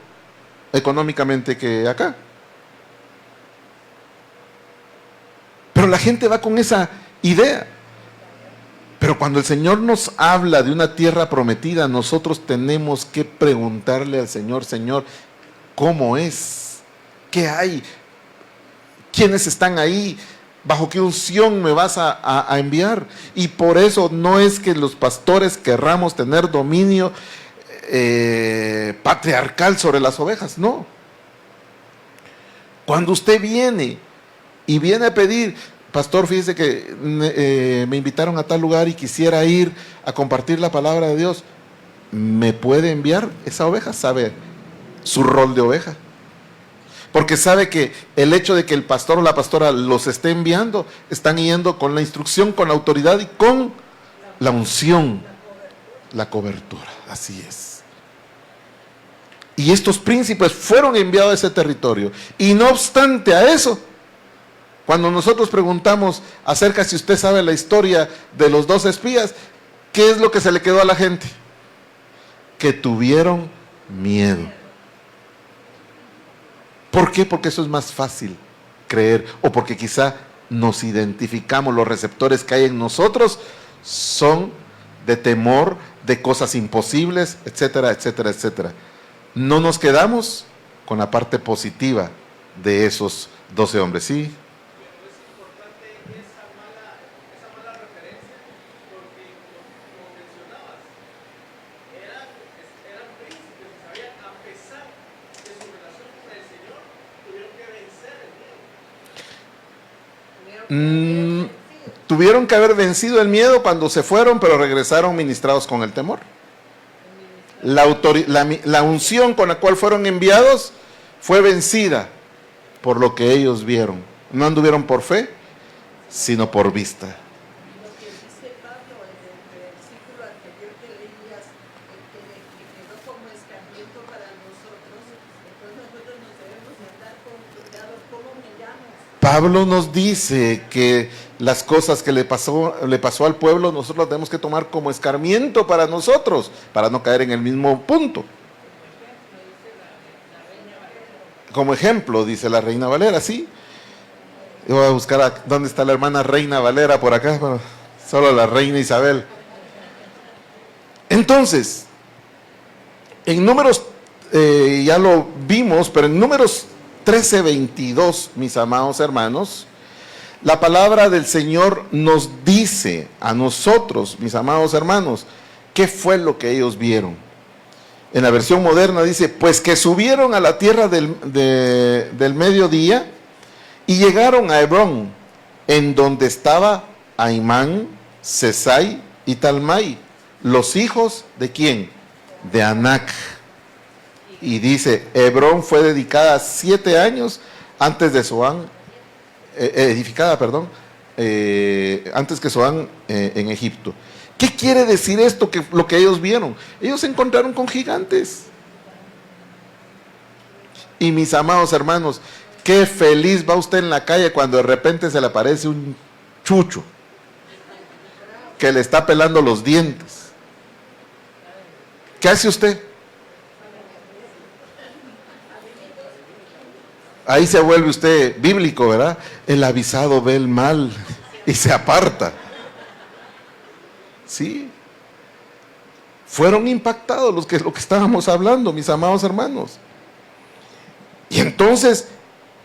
Speaker 1: económicamente que acá. Pero la gente va con esa idea. Pero cuando el Señor nos habla de una tierra prometida, nosotros tenemos que preguntarle al Señor, Señor, ¿cómo es? ¿Qué hay? ¿Quiénes están ahí? ¿Bajo qué unción me vas a enviar? Y por eso no es que los pastores querramos tener dominio patriarcal sobre las ovejas, no. Cuando usted viene y viene a pedir, pastor, fíjese que me invitaron a tal lugar y quisiera ir a compartir la palabra de Dios, ¿me puede enviar? Esa oveja sabe su rol de oveja. Porque sabe que el hecho de que el pastor o la pastora los esté enviando, están yendo con la instrucción, con la autoridad y con la unción, la cobertura. Así es. Y estos príncipes fueron enviados a ese territorio. Y no obstante a eso, cuando nosotros preguntamos acerca si usted sabe la historia de los 2 espías, ¿qué es lo que se le quedó a la gente? Que tuvieron miedo. ¿Por qué? Porque eso es más fácil creer, o porque quizá nos identificamos, los receptores que hay en nosotros son de temor, de cosas imposibles, etcétera, etcétera, etcétera. No nos quedamos con la parte positiva de esos 12 hombres, ¿sí? Tuvieron que haber vencido el miedo cuando se fueron, pero regresaron ministrados con el temor. La unción con la cual fueron enviados fue vencida por lo que ellos vieron. No anduvieron por fe, sino por vista.
Speaker 3: Lo que dice Pablo en el versículo anterior que leías, que quedó como escarmiento para nosotros, entonces nosotros nos debemos de andar con cuidado cómo miramos.
Speaker 1: Pablo nos dice que las cosas que le pasó al pueblo, nosotros las tenemos que tomar como escarmiento para nosotros, para no caer en el mismo punto. Como ejemplo, dice la Reina Valera, ¿sí? Yo voy a buscar dónde está la hermana Reina Valera por acá, pero solo la Reina Isabel. Entonces, en Números, ya lo vimos, pero en Números 13:22, mis amados hermanos, la palabra del Señor nos dice a nosotros, mis amados hermanos, qué fue lo que ellos vieron. En la versión moderna dice, pues que subieron a la tierra del mediodía y llegaron a Hebrón, en donde estaba Ahimán, Sesai y Talmai, los hijos de ¿quién? De Anac. Y dice, Hebrón fue dedicada 7 años antes de Zoán, edificada, perdón, antes que Zoán en Egipto. ¿Qué quiere decir esto? Que lo que ellos vieron, ellos se encontraron con gigantes. Y mis amados hermanos, qué feliz va usted en la calle cuando de repente se le aparece un chucho que le está pelando los dientes. ¿Qué hace usted? Ahí se vuelve usted bíblico, ¿verdad? El avisado ve el mal y se aparta. Sí. Fueron impactados lo que estábamos hablando, mis amados hermanos. Y entonces,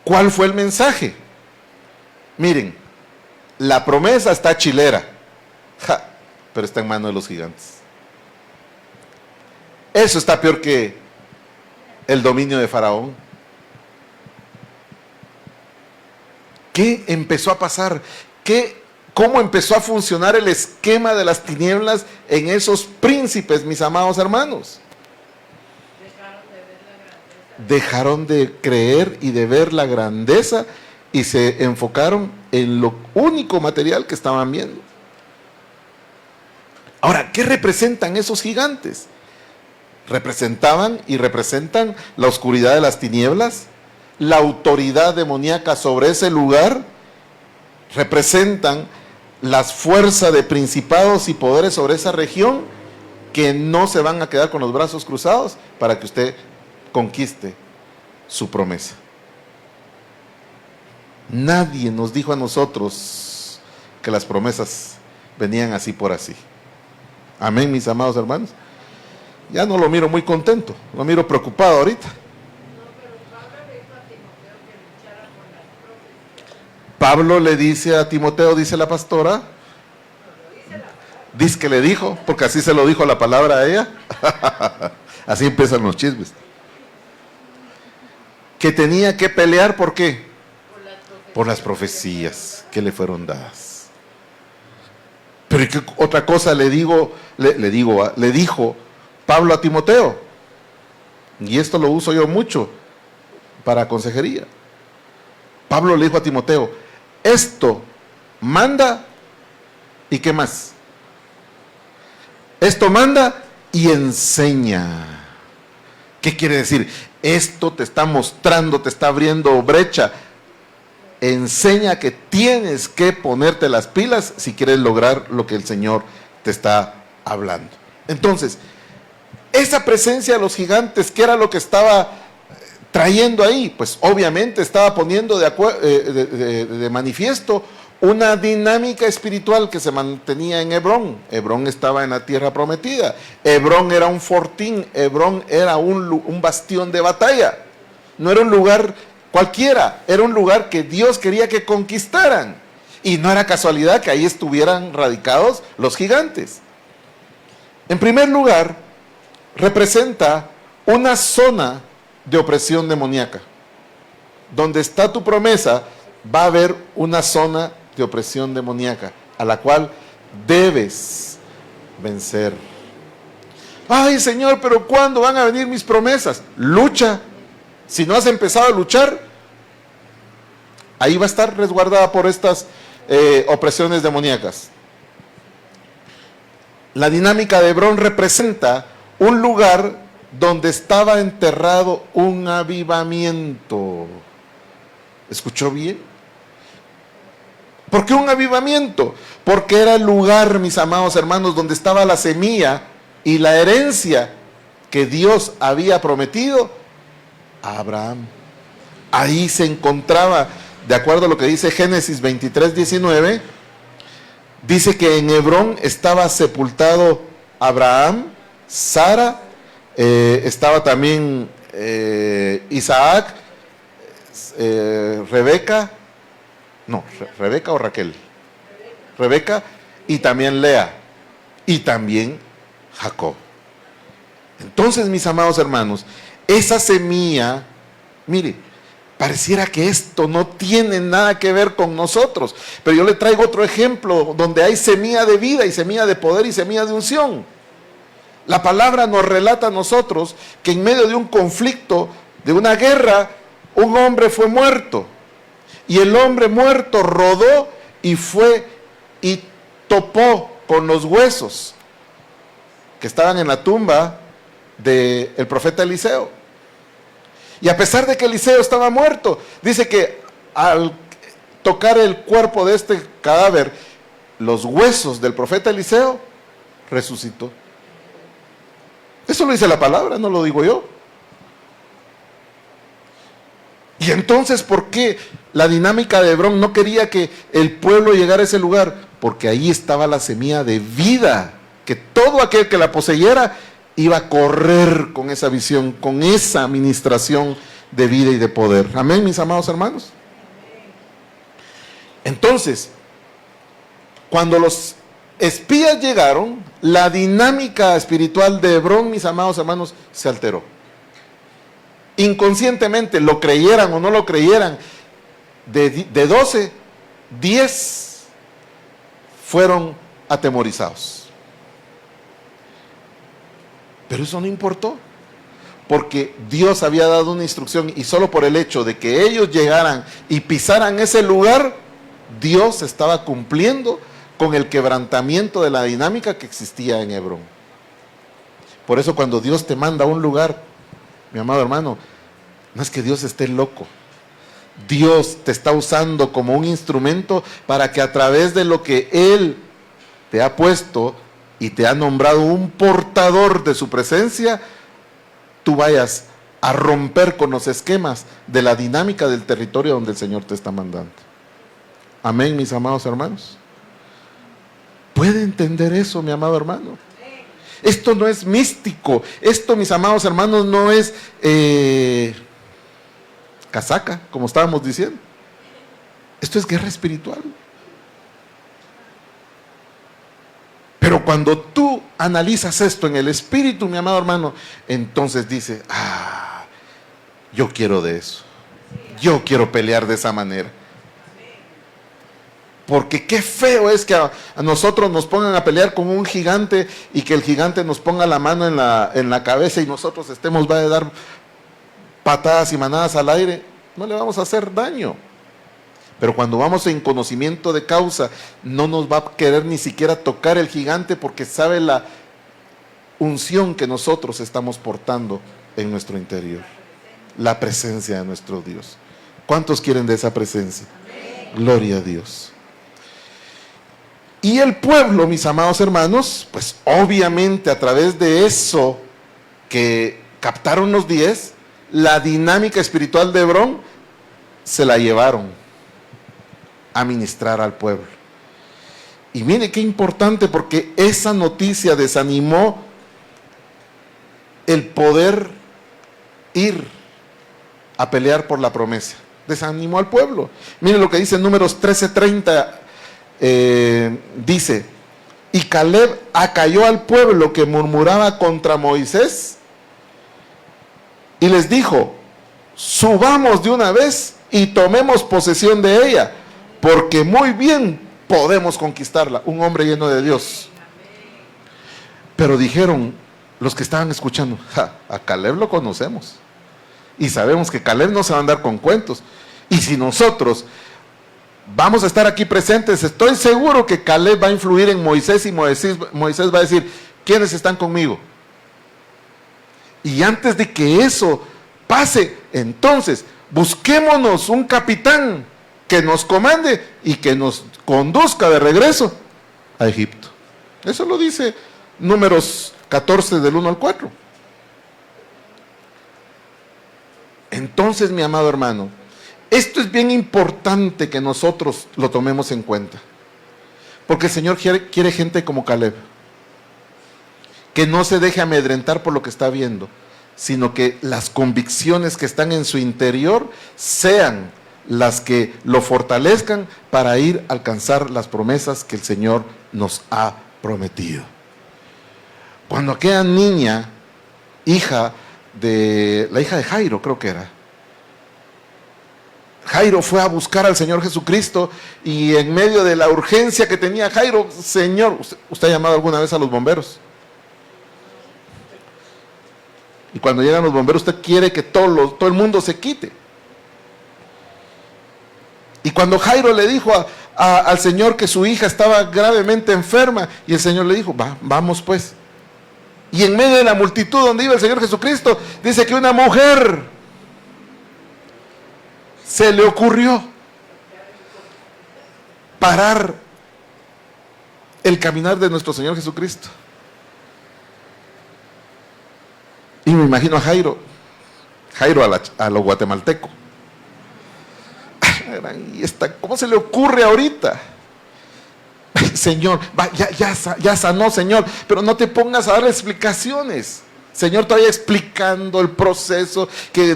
Speaker 1: ¿cuál fue el mensaje? Miren, la promesa está chilera, pero está en manos de los gigantes. Eso está peor que el dominio de Faraón. ¿Qué empezó a pasar? ¿Cómo empezó a funcionar el esquema de las tinieblas en esos príncipes, mis amados hermanos? Dejaron de creer y de ver la grandeza y se enfocaron en lo único material que estaban viendo. Ahora, ¿qué representan esos gigantes? Representaban y representan la oscuridad de las tinieblas, la autoridad demoníaca sobre ese lugar, representan las fuerzas de principados y poderes sobre esa región que no se van a quedar con los brazos cruzados para que usted conquiste su promesa. Nadie nos dijo a nosotros que las promesas venían así por así. Amén, mis amados hermanos. Ya no lo miro muy contento, lo miro preocupado ahorita. Pablo le dice a Timoteo, dice la pastora, dice que le dijo, porque así se lo dijo la palabra a ella. Así empiezan los chismes. Que tenía que pelear, ¿por qué? Por las profecías que le fueron dadas. Pero ¿qué otra cosa le dijo Pablo a Timoteo? Y esto lo uso yo mucho para consejería. Pablo le dijo a Timoteo, esto manda y ¿qué más? Esto manda y enseña. ¿Qué quiere decir? Esto te está mostrando, te está abriendo brecha. Enseña que tienes que ponerte las pilas si quieres lograr lo que el Señor te está hablando. Entonces, esa presencia de los gigantes, ¿qué era lo que estaba trayendo ahí? Pues obviamente estaba poniendo de manifiesto una dinámica espiritual que se mantenía en Hebrón. Hebrón estaba en la tierra prometida. Hebrón era un fortín, Hebrón era un bastión de batalla. No era un lugar cualquiera, era un lugar que Dios quería que conquistaran. Y no era casualidad que ahí estuvieran radicados los gigantes. En primer lugar, representa una zona de opresión demoníaca. Donde está tu promesa, va a haber una zona de opresión demoníaca a la cual debes vencer. Ay, Señor, pero ¿cuándo van a venir mis promesas? Lucha. Si no has empezado a luchar, ahí va a estar resguardada por estas opresiones demoníacas. La dinámica de Hebrón representa un lugar donde estaba enterrado un avivamiento. ¿Escuchó bien? ¿Por qué un avivamiento? Porque era el lugar, mis amados hermanos, donde estaba la semilla y la herencia que Dios había prometido a Abraham. Ahí se encontraba, de acuerdo a lo que dice Génesis 23:19, dice que en Hebrón estaba sepultado Abraham, Sara, estaba también Isaac, Rebeca o Raquel, Rebeca, y también Lea, y también Jacob. Entonces, mis amados hermanos, esa semilla, mire, pareciera que esto no tiene nada que ver con nosotros, pero yo le traigo otro ejemplo donde hay semilla de vida y semilla de poder y semilla de unción. La palabra nos relata a nosotros que en medio de un conflicto, de una guerra, un hombre fue muerto. Y el hombre muerto rodó y fue y topó con los huesos que estaban en la tumba del profeta Eliseo. Y a pesar de que Eliseo estaba muerto, dice que al tocar el cuerpo de este cadáver, los huesos del profeta Eliseo resucitó. Eso lo dice la palabra, no lo digo yo. Y entonces, ¿por qué la dinámica de Hebrón no quería que el pueblo llegara a ese lugar? Porque ahí estaba la semilla de vida, que todo aquel que la poseyera iba a correr con esa visión, con esa administración de vida y de poder. Amén, mis amados hermanos. Entonces, cuando los espías llegaron, la dinámica espiritual de Hebrón, mis amados hermanos, se alteró. Inconscientemente, lo creyeran o no lo creyeran, de 12, 10 fueron atemorizados. Pero eso no importó, porque Dios había dado una instrucción y solo por el hecho de que ellos llegaran y pisaran ese lugar, Dios estaba cumpliendo con el quebrantamiento de la dinámica que existía en Hebrón. Por eso cuando Dios te manda a un lugar, mi amado hermano, no es que Dios esté loco. Dios te está usando como un instrumento para que a través de lo que Él te ha puesto, y te ha nombrado un portador de su presencia, tú vayas a romper con los esquemas de la dinámica del territorio donde el Señor te está mandando. Amén, mis amados hermanos. ¿Puede entender eso, mi amado hermano? Esto no es místico. Esto, mis amados hermanos, no es casaca, como estábamos diciendo. Esto es guerra espiritual. Pero cuando tú analizas esto en el espíritu, mi amado hermano, entonces dice, yo quiero de eso. Yo quiero pelear de esa manera. Porque qué feo es que a nosotros nos pongan a pelear con un gigante y que el gigante nos ponga la mano en la cabeza y nosotros estemos, va a dar patadas y manadas al aire. No le vamos a hacer daño. Pero cuando vamos en conocimiento de causa, no nos va a querer ni siquiera tocar el gigante porque sabe la unción que nosotros estamos portando en nuestro interior. La presencia de nuestro Dios. ¿Cuántos quieren de esa presencia? Gloria a Dios. Y el pueblo, mis amados hermanos, pues obviamente a través de eso que captaron los 10, la dinámica espiritual de Hebrón se la llevaron a ministrar al pueblo. Y mire qué importante, porque esa noticia desanimó el poder ir a pelear por la promesa. Desanimó al pueblo. Mire lo que dice en Números 13:30. Dice, y Caleb acalló al pueblo que murmuraba contra Moisés y les dijo, subamos de una vez y tomemos posesión de ella, porque muy bien podemos conquistarla. Un hombre lleno de Dios. Pero dijeron los que estaban escuchando, a Caleb lo conocemos y sabemos que Caleb no se va a andar con cuentos, y si nosotros vamos a estar aquí presentes, estoy seguro que Caleb va a influir en Moisés y Moisés va a decir, ¿quiénes están conmigo? Y antes de que eso pase, entonces busquémonos un capitán que nos comande y que nos conduzca de regreso a Egipto. Eso lo dice Números 14 del 1 al 4. Entonces, mi amado hermano, esto es bien importante que nosotros lo tomemos en cuenta. Porque el Señor quiere gente como Caleb, que no se deje amedrentar por lo que está viendo, sino que las convicciones que están en su interior sean las que lo fortalezcan para ir a alcanzar las promesas que el Señor nos ha prometido. Cuando aquella niña, la hija de Jairo, creo que era, Jairo fue a buscar al Señor Jesucristo y en medio de la urgencia que tenía Jairo, Señor, ¿usted ha llamado alguna vez a los bomberos? Y cuando llegan los bomberos, usted quiere que todo el mundo se quite. Y cuando Jairo le dijo al Señor que su hija estaba gravemente enferma, y el Señor le dijo, vamos pues. Y en medio de la multitud donde iba el Señor Jesucristo, dice que una mujer se le ocurrió parar el caminar de nuestro Señor Jesucristo. Y me imagino a Jairo a lo guatemalteco. Y ¿cómo se le ocurre ahorita? Señor, ya sanó, Señor, pero no te pongas a dar explicaciones. Señor, todavía explicando el proceso, que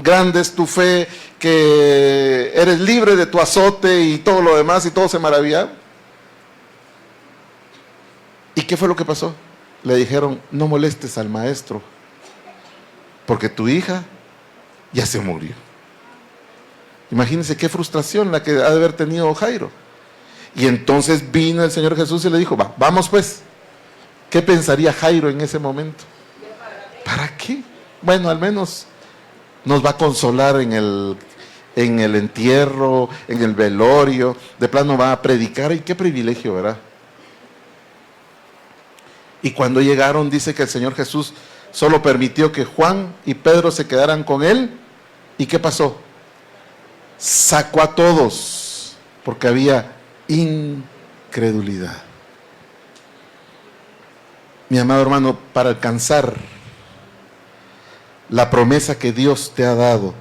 Speaker 1: grande es tu fe, que eres libre de tu azote y todo lo demás, y todo se maravilla. ¿Y qué fue lo que pasó? Le dijeron, no molestes al maestro, porque tu hija ya se murió. Imagínense qué frustración la que ha de haber tenido Jairo. Y entonces vino el Señor Jesús y le dijo, vamos pues. ¿Qué pensaría Jairo en ese momento? ¿Para qué? Bueno, al menos nos va a consolar en el entierro, en el velorio, de plano va a predicar, y qué privilegio, ¿verdad? Y cuando llegaron, dice que el Señor Jesús solo permitió que Juan y Pedro se quedaran con él. ¿Y qué pasó? Sacó a todos, porque había incredulidad. Mi amado hermano, para alcanzar la promesa que Dios te ha dado,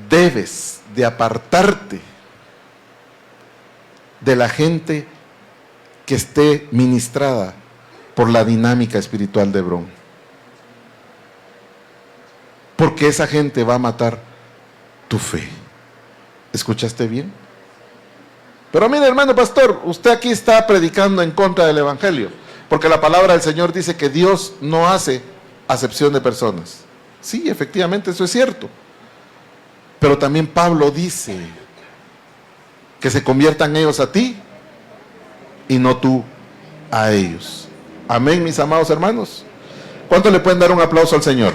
Speaker 1: debes de apartarte de la gente que esté ministrada por la dinámica espiritual de Hebrón. Porque esa gente va a matar tu fe. ¿Escuchaste bien? Pero mire, hermano pastor, usted aquí está predicando en contra del evangelio, porque la palabra del Señor dice que Dios no hace acepción de personas. Sí, efectivamente, eso es cierto. Pero también Pablo dice que se conviertan ellos a ti y no tú a ellos. Amén, mis amados hermanos. ¿Cuánto le pueden dar un aplauso al Señor?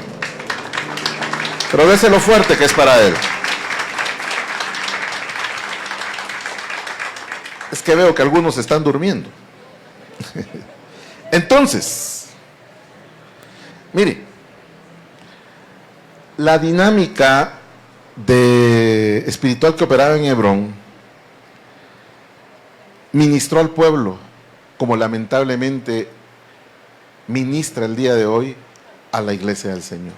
Speaker 1: Pero déselo fuerte que es para Él. Es que veo que algunos están durmiendo. Entonces, mire, la dinámica espiritual que operaba en Hebrón ministró al pueblo, como lamentablemente ministra el día de hoy a la iglesia del Señor.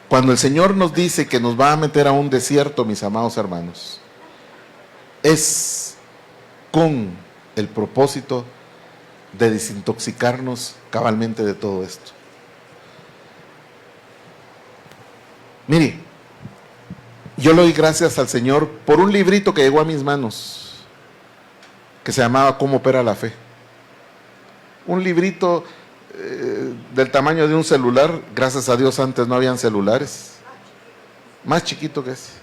Speaker 1: Cuando el Señor nos dice que nos va a meter a un desierto, mis amados hermanos, es con el propósito de desintoxicarnos cabalmente de todo esto. Mire, yo le doy gracias al Señor por un librito que llegó a mis manos, que se llamaba ¿Cómo opera la fe? Un librito del tamaño de un celular. Gracias a Dios antes no habían celulares, más chiquito que ese,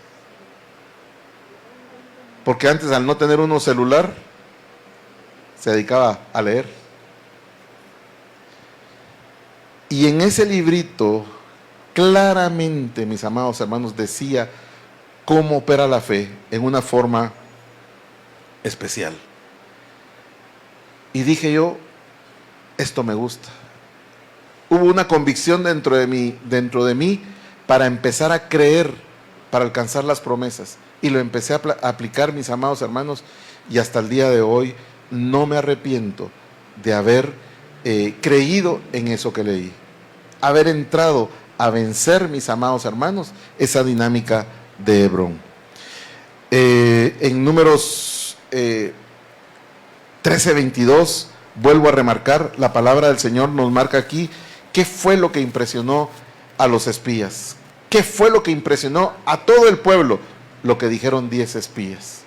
Speaker 1: porque antes al no tener uno celular se dedicaba a leer. Y en ese librito claramente, mis amados hermanos, decía cómo opera la fe en una forma especial. Y dije yo, esto me gusta. Hubo una convicción dentro de mí para empezar a creer, para alcanzar las promesas. Y lo empecé a aplicar, mis amados hermanos, y hasta el día de hoy no me arrepiento de haber creído en eso que leí. Haber entrado a vencer, mis amados hermanos, esa dinámica de Hebrón. En Números 13:22, vuelvo a remarcar, la palabra del Señor nos marca aquí qué fue lo que impresionó a los espías, qué fue lo que impresionó a todo el pueblo, lo que dijeron 10 espías.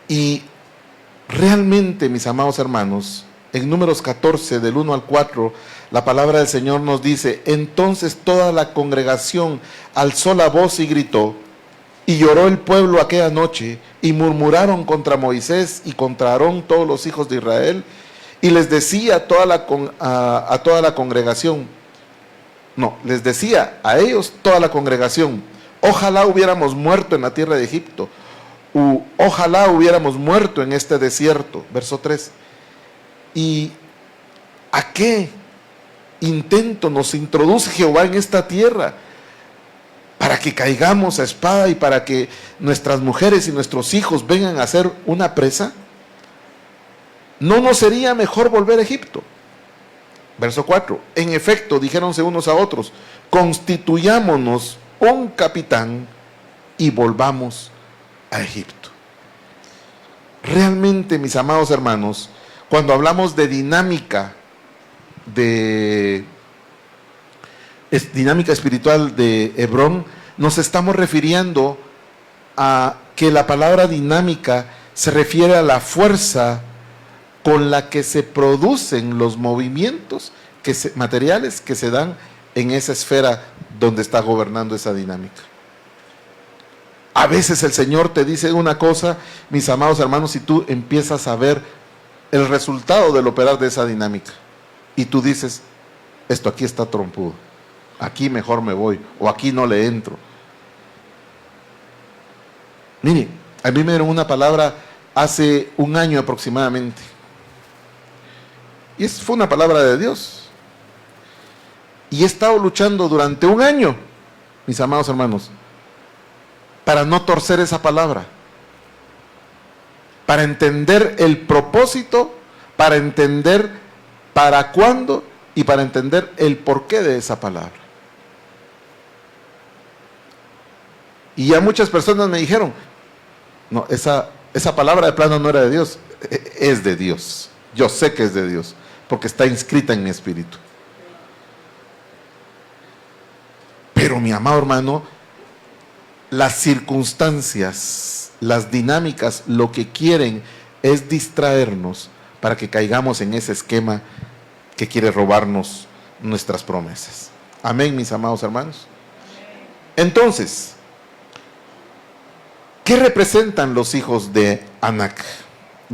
Speaker 1: Y realmente, mis amados hermanos, en Números 14, del 1 al 4, la palabra del Señor nos dice: entonces toda la congregación alzó la voz y gritó, y lloró el pueblo aquella noche, y murmuraron contra Moisés y contra Aarón todos los hijos de Israel, y les decía a toda la congregación, les decía a ellos toda la congregación: ojalá hubiéramos muerto en la tierra de Egipto, ojalá hubiéramos muerto en este desierto. Verso 3. ¿Y a qué intento nos introduce Jehová en esta tierra? ¿Para que caigamos a espada y para que nuestras mujeres y nuestros hijos vengan a ser una presa? ¿No nos sería mejor volver a Egipto? Verso 4. En efecto, dijéronse unos a otros: constituyámonos un capitán y volvamos a Egipto. Realmente, mis amados hermanos, cuando hablamos de dinámica espiritual de Hebrón, nos estamos refiriendo a que la palabra dinámica se refiere a la fuerza con la que se producen los movimientos materiales que se dan en esa esfera donde está gobernando esa dinámica. A veces el Señor te dice una cosa, mis amados hermanos, y tú empiezas a ver el resultado del operar de esa dinámica. Y tú dices, esto aquí está trompudo, aquí mejor me voy, o aquí no le entro. Mire, a mí me dieron una palabra hace un año aproximadamente. Y fue una palabra de Dios. Y he estado luchando durante un año, mis amados hermanos, para no torcer esa palabra. para entender el propósito, para entender para cuándo y para entender el porqué de esa palabra. Y ya muchas personas me dijeron, no, esa palabra de plano no era de Dios, es de Dios. Yo sé que es de Dios, porque está inscrita en mi espíritu. Pero mi amado hermano, las circunstancias, las dinámicas, lo que quieren es distraernos para que caigamos en ese esquema que quiere robarnos nuestras promesas. Amén, mis amados hermanos. Entonces, ¿qué representan los hijos de Anac?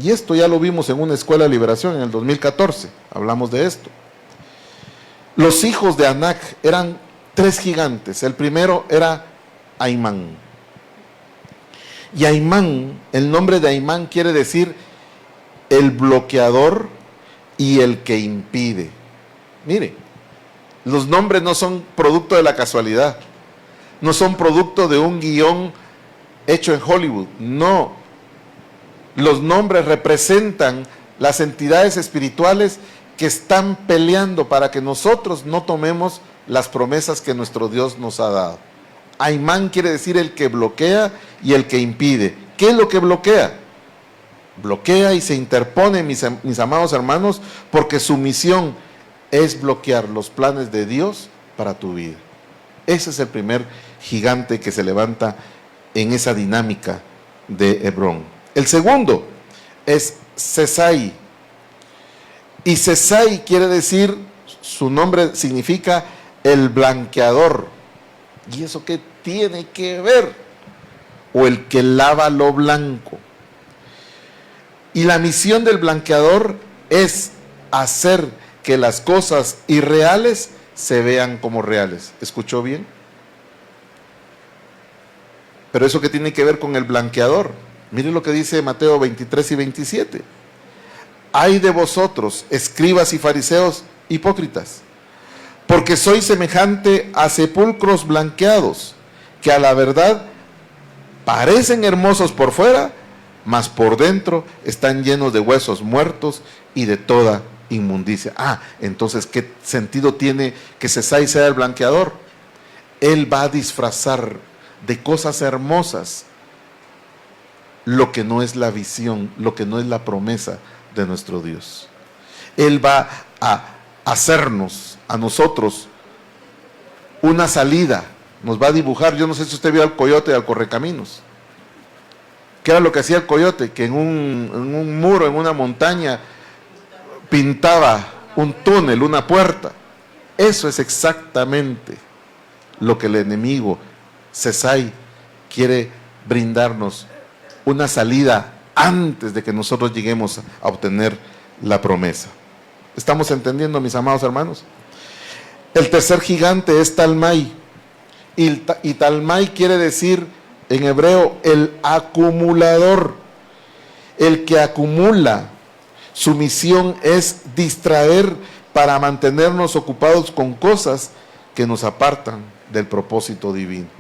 Speaker 1: Y esto ya lo vimos en una escuela de liberación en el 2014, hablamos de esto. Los hijos de Anac eran 3 gigantes. El primero era Aimán. Y Aimán, el nombre de Aimán quiere decir el bloqueador y el que impide. Mire, los nombres no son producto de la casualidad, no son producto de un guión hecho en Hollywood, no. Los nombres representan las entidades espirituales que están peleando para que nosotros no tomemos las promesas que nuestro Dios nos ha dado. Aimán quiere decir el que bloquea y el que impide. ¿Qué es lo que bloquea? Bloquea y se interpone, mis amados hermanos, porque su misión es bloquear los planes de Dios para tu vida. Ese es el primer gigante que se levanta en esa dinámica de Hebrón. El segundo es Sesai. Y Sesai quiere decir, su nombre significa el blanqueador. ¿Y eso qué tiene que ver? O el que lava lo blanco. Y la misión del blanqueador es hacer que las cosas irreales se vean como reales. ¿Escuchó bien? Pero eso que tiene que ver con el blanqueador. Mire lo que dice Mateo 23 y 27. Ay de vosotros, escribas y fariseos hipócritas, porque sois semejante a sepulcros blanqueados, que a la verdad parecen hermosos por fuera, mas por dentro están llenos de huesos muertos y de toda inmundicia. Entonces, ¿qué sentido tiene que Sesai sea el blanqueador? Él va a disfrazar de cosas hermosas lo que no es la visión, lo que no es la promesa de nuestro Dios. Él va a hacernos, a nosotros, una salida, nos va a dibujar. Yo no sé si usted vio al coyote y al correcaminos. ¿Qué era lo que hacía el coyote? Que en un muro, en una montaña, pintaba un túnel, una puerta. Eso es exactamente lo que el enemigo, Sesai, quiere brindarnos, una salida antes de que nosotros lleguemos a obtener la promesa. ¿Estamos entendiendo, mis amados hermanos? El tercer gigante es Talmai. Y Talmai quiere decir en hebreo el acumulador, el que acumula. Su misión es distraer para mantenernos ocupados con cosas que nos apartan del propósito divino.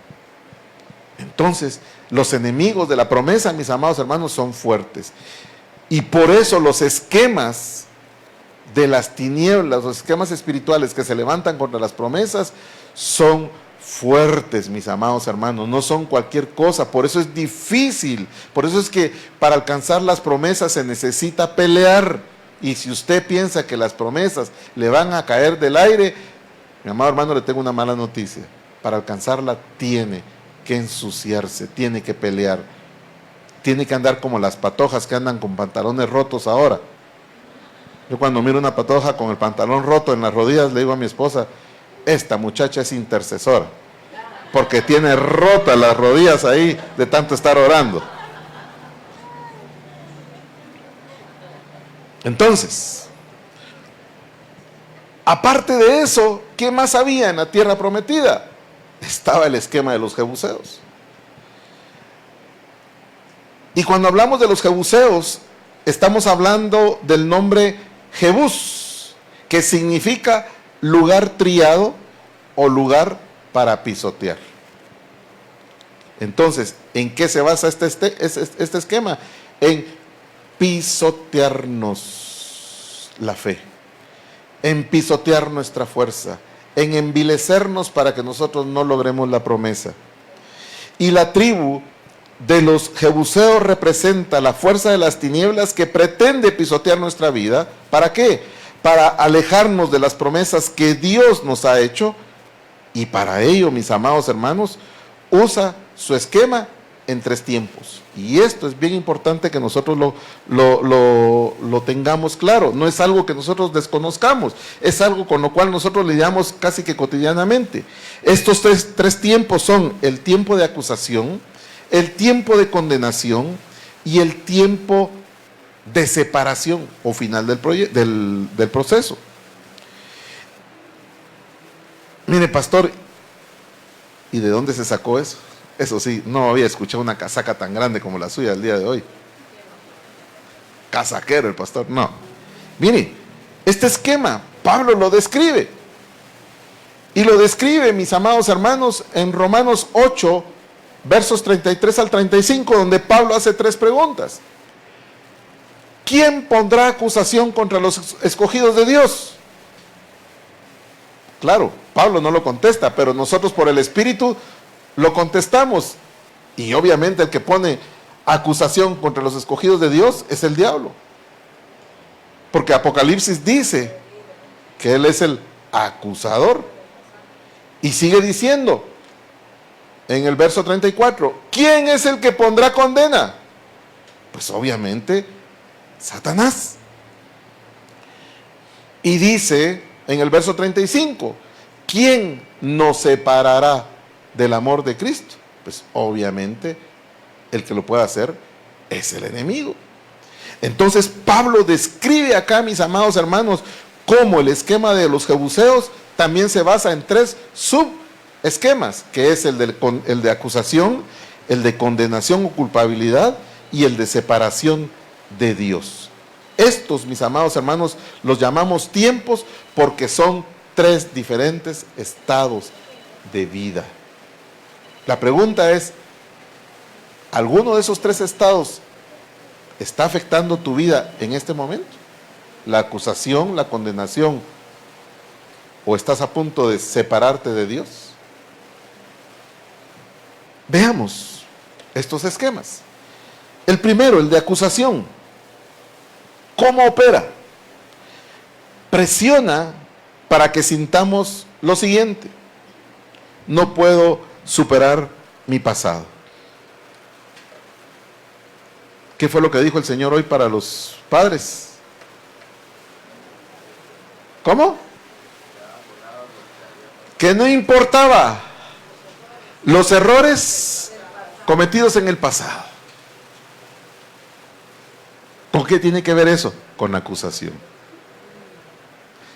Speaker 1: Entonces, los enemigos de la promesa, mis amados hermanos, son fuertes. Y por eso los esquemas de las tinieblas, los esquemas espirituales que se levantan contra las promesas, son fuertes, mis amados hermanos, no son cualquier cosa. Por eso es difícil, por eso es que para alcanzar las promesas se necesita pelear. Y si usted piensa que las promesas le van a caer del aire, mi amado hermano, le tengo una mala noticia. Para alcanzarla tiene que ensuciarse, tiene que pelear, tiene que andar como las patojas que andan con pantalones rotos ahora. Yo cuando miro una patoja con el pantalón roto en las rodillas, le digo a mi esposa, esta muchacha es intercesora, porque tiene rotas las rodillas ahí de tanto estar orando. Entonces, aparte de eso, ¿qué más había en la tierra prometida? Estaba el esquema de los jebuseos. Y cuando hablamos de los jebuseos, estamos hablando del nombre Jebús, que significa lugar triado o lugar para pisotear. Entonces, ¿en qué se basa este esquema? En pisotearnos la fe, en pisotear nuestra fuerza, en envilecernos para que nosotros no logremos la promesa. Y la tribu de los jebuseos representa la fuerza de las tinieblas que pretende pisotear nuestra vida. ¿Para qué? Para alejarnos de las promesas que Dios nos ha hecho, y para ello, mis amados hermanos, usa su esquema en 3 tiempos. Y esto es bien importante que nosotros lo tengamos claro. No es algo que nosotros desconozcamos, es algo con lo cual nosotros lidiamos casi que cotidianamente. Estos tres tiempos son el tiempo de acusación, el tiempo de condenación y el tiempo de separación o final del proceso. Mire, pastor, ¿y de dónde se sacó eso? Eso sí, no había escuchado una casaca tan grande como la suya el día de hoy. Casaquero el pastor, no. Mire, este esquema, Pablo lo describe. Y lo describe, mis amados hermanos, en Romanos 8, versos 33 al 35, donde Pablo hace 3 preguntas. ¿Quién pondrá acusación contra los escogidos de Dios? Claro, Pablo no lo contesta, pero nosotros por el Espíritu lo contestamos. Y obviamente el que pone acusación contra los escogidos de Dios es el diablo. Porque Apocalipsis dice que él es el acusador. Y sigue diciendo en el verso 34, ¿quién es el que pondrá condena? Pues obviamente Satanás. Y dice en el verso 35, ¿quién nos separará del amor de Cristo? Pues obviamente el que lo puede hacer es el enemigo. Entonces Pablo describe acá, mis amados hermanos, cómo el esquema de los jebuseos también se basa en 3 subesquemas, que es el de acusación, el de condenación o culpabilidad y el de separación de Dios. Estos, mis amados hermanos, los llamamos tiempos porque son 3 diferentes estados de vida. La pregunta es, ¿alguno de esos 3 estados está afectando tu vida en este momento? ¿La acusación, la condenación, o estás a punto de separarte de Dios? Veamos estos esquemas. El primero, el de acusación. ¿Cómo opera? Presiona para que sintamos lo siguiente: no puedo superar mi pasado. ¿Qué fue lo que dijo el Señor hoy para los padres? ¿Cómo? Que no importaba los errores cometidos en el pasado. ¿Con qué tiene que ver eso? Con la acusación.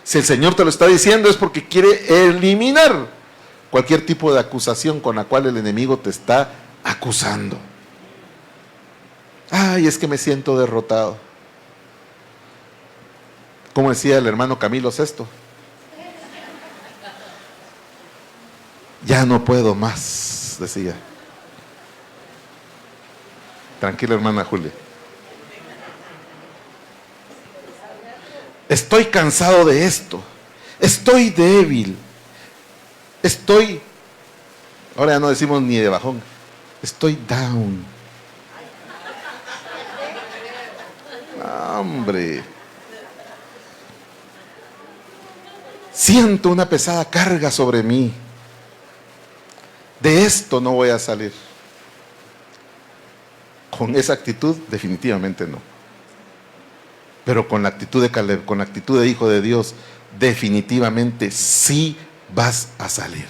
Speaker 1: Si el Señor te lo está diciendo es porque quiere eliminar cualquier tipo de acusación con la cual el enemigo te está acusando. Ay, es que me siento derrotado. Como decía el hermano Camilo VI, ya no puedo más, decía. Tranquila, hermana Julia. Estoy cansado de esto. Estoy débil. Ahora ya no decimos ni de bajón. Estoy down. Hombre. Siento una pesada carga sobre mí. De esto no voy a salir. Con esa actitud, definitivamente no. Pero con la actitud de Caleb, con la actitud de hijo de Dios, definitivamente sí vas a salir.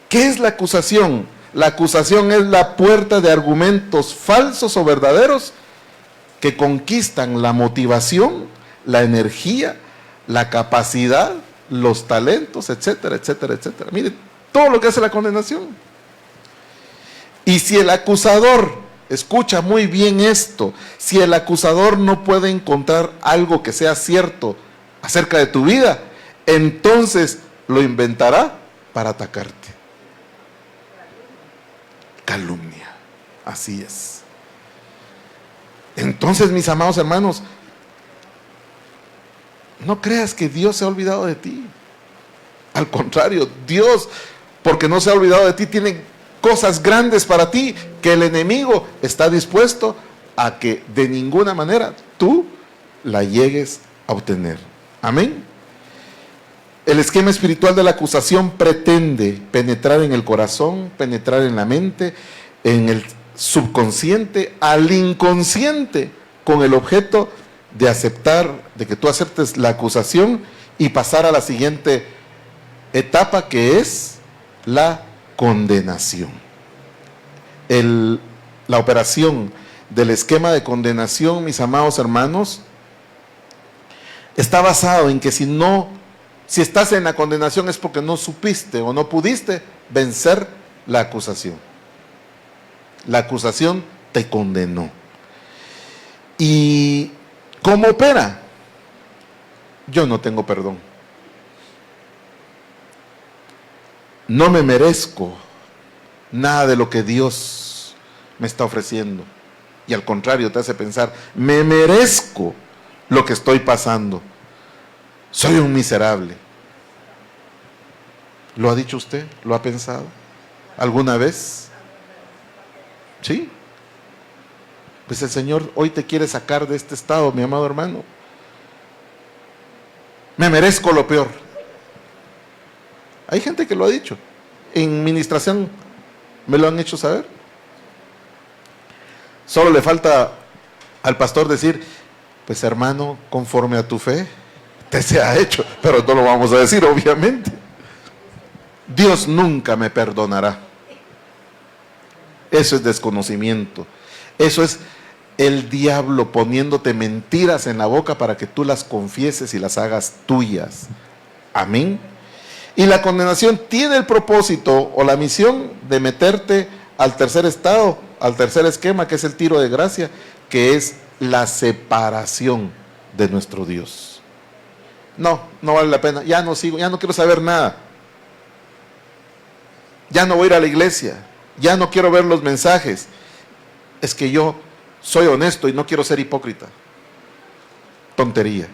Speaker 1: ¿Qué es la acusación? La acusación es la puerta de argumentos falsos o verdaderos que conquistan la motivación, la energía, la capacidad, los talentos, etcétera, etcétera, etcétera. Mire, todo lo que hace la condenación. Y si el acusador, escucha muy bien esto, si el acusador no puede encontrar algo que sea cierto acerca de tu vida, entonces lo inventará para atacarte. Calumnia, así es. Entonces, mis amados hermanos, no creas que Dios se ha olvidado de ti. Al contrario, Dios, porque no se ha olvidado de ti, tiene cosas grandes para ti que el enemigo está dispuesto a que de ninguna manera tú la llegues a obtener. Amén. El esquema espiritual de la acusación pretende penetrar en el corazón, penetrar en la mente, en el subconsciente, al inconsciente, con el objeto de aceptar, de que tú aceptes la acusación y pasar a la siguiente etapa, que es la condenación. La operación del esquema de condenación, mis amados hermanos, está basado en que si estás en la condenación es porque no supiste o no pudiste vencer la acusación. La acusación te condenó. ¿Y cómo opera? Yo no tengo perdón. No me merezco nada de lo que Dios me está ofreciendo. Y al contrario, te hace pensar, me merezco lo que estoy pasando. Soy un miserable. ¿Lo ha dicho usted? ¿Lo ha pensado alguna vez? ¿Sí? Pues el Señor hoy te quiere sacar de este estado, mi amado hermano. Me merezco lo peor. Hay gente que lo ha dicho. En ministración me lo han hecho saber. Solo le falta al pastor decir, pues hermano, conforme a tu fe, te sea hecho. Pero no lo vamos a decir, obviamente. Dios nunca me perdonará. Eso es desconocimiento. Eso es el diablo poniéndote mentiras en la boca para que tú las confieses y las hagas tuyas. Amén. Y la condenación tiene el propósito o la misión de meterte al tercer estado, al tercer esquema, que es el tiro de gracia, que es la separación de nuestro Dios. No vale la pena. Ya no sigo, ya no quiero saber nada. Ya no voy a ir a la iglesia. Ya no quiero ver los mensajes. Es que yo soy honesto y no quiero ser hipócrita. Tontería.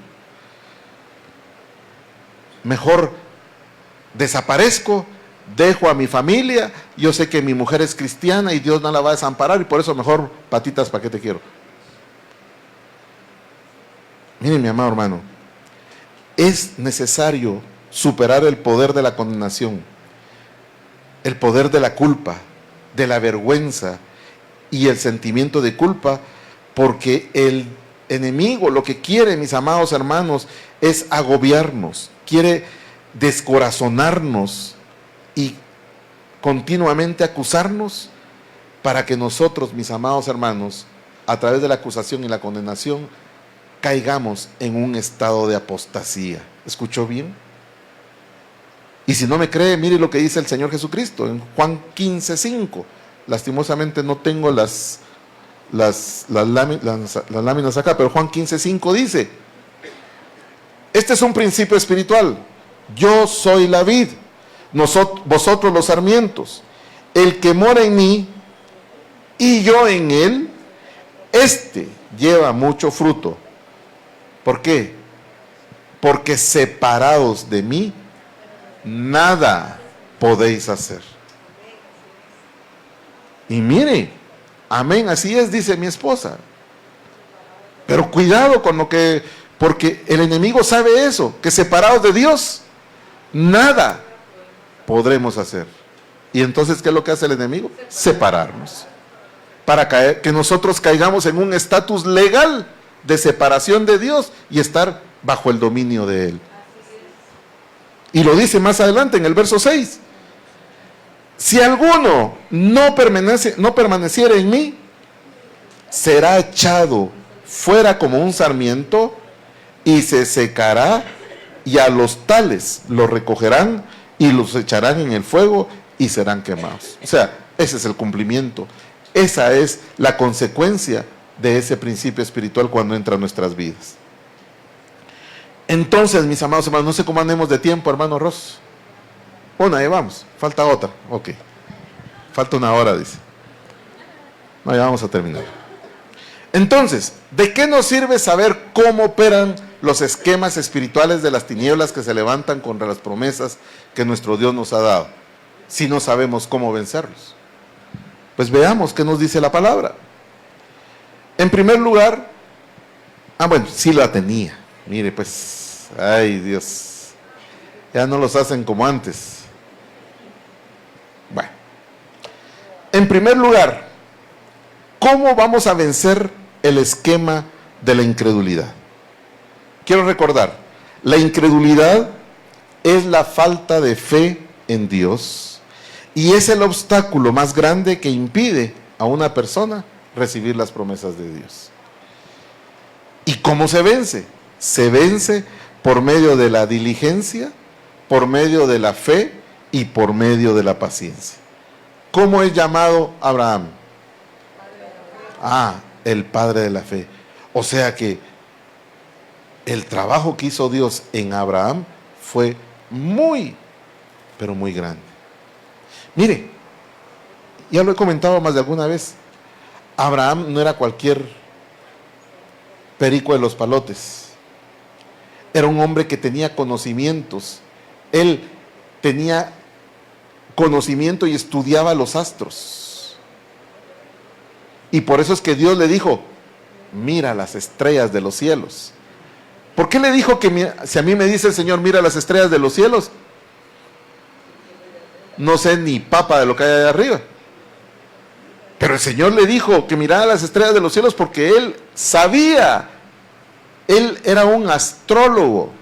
Speaker 1: Mejor desaparezco, dejo a mi familia. Yo sé que mi mujer es cristiana y Dios no la va a desamparar, y por eso mejor patitas, ¿para qué te quiero? Miren, mi amado hermano, es necesario superar el poder de la condenación, el poder de la culpa, de la vergüenza y el sentimiento de culpa, porque el enemigo lo que quiere, mis amados hermanos, es agobiarnos, quiere descorazonarnos y continuamente acusarnos para que nosotros, mis amados hermanos, a través de la acusación y la condenación, caigamos en un estado de apostasía. ¿Escuchó bien? Y si no me cree, mire lo que dice el Señor Jesucristo en Juan 15:5. Lastimosamente no tengo las láminas acá, pero Juan 15:5 dice: este es un principio espiritual. Yo soy la vid, vosotros los sarmientos. El que mora en mí y yo en él, este lleva mucho fruto. ¿Por qué? Porque separados de mí, nada podéis hacer. Y mire, amén, así es, dice mi esposa. Pero cuidado con lo que, porque el enemigo sabe eso, que separados de Dios, nada podremos hacer. Y entonces, ¿qué es lo que hace el enemigo? Separarnos. Para que nosotros caigamos en un estatus legal de separación de Dios y estar bajo el dominio de Él. Y lo dice más adelante en el verso 6. Si alguno no permaneciera en mí, será echado fuera como un sarmiento y se secará, y a los tales los recogerán y los echarán en el fuego y serán quemados. O sea, ese es el cumplimiento. Esa es la consecuencia de ese principio espiritual cuando entra a nuestras vidas. Entonces, mis amados hermanos, no sé cómo andemos de tiempo, hermano Ross. Una, ahí vamos. Falta otra. Ok. Falta una hora, dice. No, ya vamos a terminar. Entonces, ¿de qué nos sirve saber cómo operan los esquemas espirituales de las tinieblas que se levantan contra las promesas que nuestro Dios nos ha dado, si no sabemos cómo vencerlos? Pues veamos qué nos dice la palabra. En primer lugar, bueno, sí la tenía. Mire, pues, ay Dios, ya no los hacen como antes. Bueno, en primer lugar, ¿cómo vamos a vencer el esquema de la incredulidad? Quiero recordar, la incredulidad es la falta de fe en Dios y es el obstáculo más grande que impide a una persona recibir las promesas de Dios. ¿Y cómo se vence? Se vence por medio de la diligencia, por medio de la fe y por medio de la paciencia. ¿Cómo es llamado Abraham? El padre de la fe. O sea que el trabajo que hizo Dios en Abraham fue muy, pero muy grande. Mire, ya lo he comentado más de alguna vez, Abraham no era cualquier perico de los palotes. Era un hombre que tenía conocimientos. Él tenía conocimiento y estudiaba los astros. Y por eso es que Dios le dijo, mira las estrellas de los cielos. ¿Por qué le dijo que si a mí me dice el Señor, mira las estrellas de los cielos? No sé ni papa de lo que hay allá arriba. Pero el Señor le dijo que mirara las estrellas de los cielos porque Él sabía. Él era un astrólogo.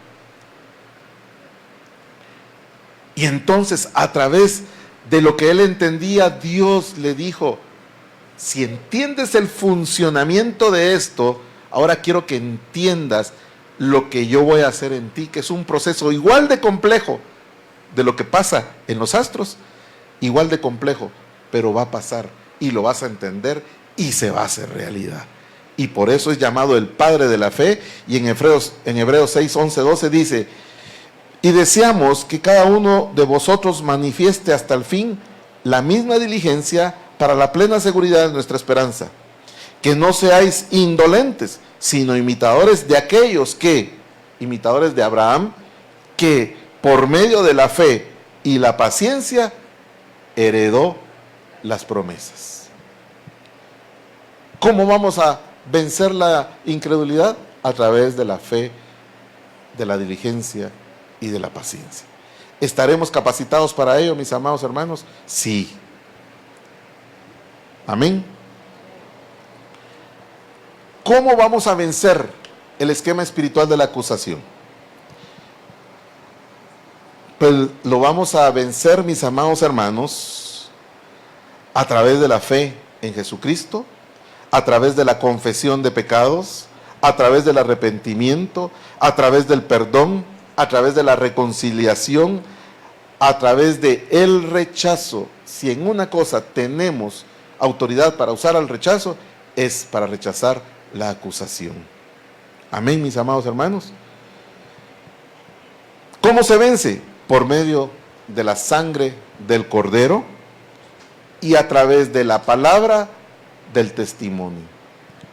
Speaker 1: Y entonces, a través de lo que él entendía, Dios le dijo, si entiendes el funcionamiento de esto, ahora quiero que entiendas lo que yo voy a hacer en ti, que es un proceso igual de complejo de lo que pasa en los astros, igual de complejo, pero va a pasar y lo vas a entender y se va a hacer realidad. Y por eso es llamado el Padre de la Fe, y en Hebreos 6, 11, 12 dice, y deseamos que cada uno de vosotros manifieste hasta el fin la misma diligencia para la plena seguridad de nuestra esperanza, que no seáis indolentes, sino imitadores de aquellos imitadores de Abraham, que por medio de la fe y la paciencia heredó las promesas. ¿Cómo vamos a vencer la incredulidad? A través de la fe, de la diligencia y de la paciencia. ¿Estaremos capacitados para ello, mis amados hermanos? Sí. Amén. ¿Cómo vamos a vencer el esquema espiritual de la acusación? Pues lo vamos a vencer, mis amados hermanos, a través de la fe en Jesucristo, a través de la confesión de pecados, a través del arrepentimiento, a través del perdón, a través de la reconciliación, a través de el rechazo. Si en una cosa tenemos autoridad para usar el rechazo, es para rechazar la acusación. Amén, mis amados hermanos. ¿Cómo se vence? Por medio de la sangre del Cordero y a través de la palabra del testimonio.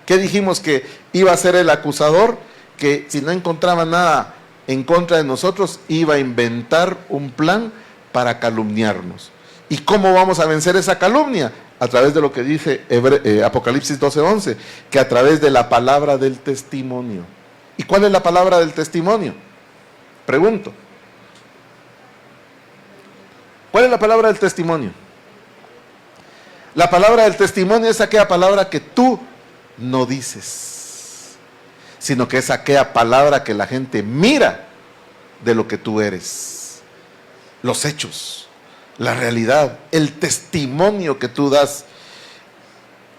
Speaker 1: ¿Qué dijimos que iba a ser el acusador? Que si no encontraba nada en contra de nosotros, iba a inventar un plan para calumniarnos. ¿Y cómo vamos a vencer esa calumnia? A través de lo que dice Apocalipsis 12:11, que a través de la palabra del testimonio. ¿Y cuál es la palabra del testimonio? Pregunto. ¿Cuál es la palabra del testimonio? La palabra del testimonio es aquella palabra que tú no dices, sino que es aquella palabra que la gente mira de lo que tú eres. Los hechos, la realidad, el testimonio que tú das.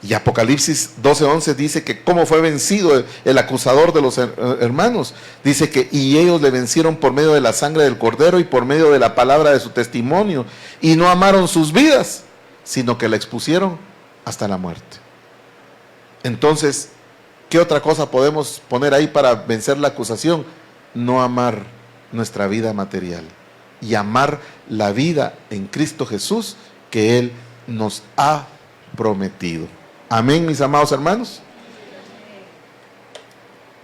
Speaker 1: Y Apocalipsis 12:11 dice que cómo fue vencido el acusador de los hermanos. Dice que y ellos le vencieron por medio de la sangre del Cordero y por medio de la palabra de su testimonio. Y no amaron sus vidas, sino que la expusieron hasta la muerte. Entonces, ¿qué otra cosa podemos poner ahí para vencer la acusación? No amar nuestra vida material y amar la vida en Cristo Jesús que Él nos ha prometido. Amén, mis amados hermanos.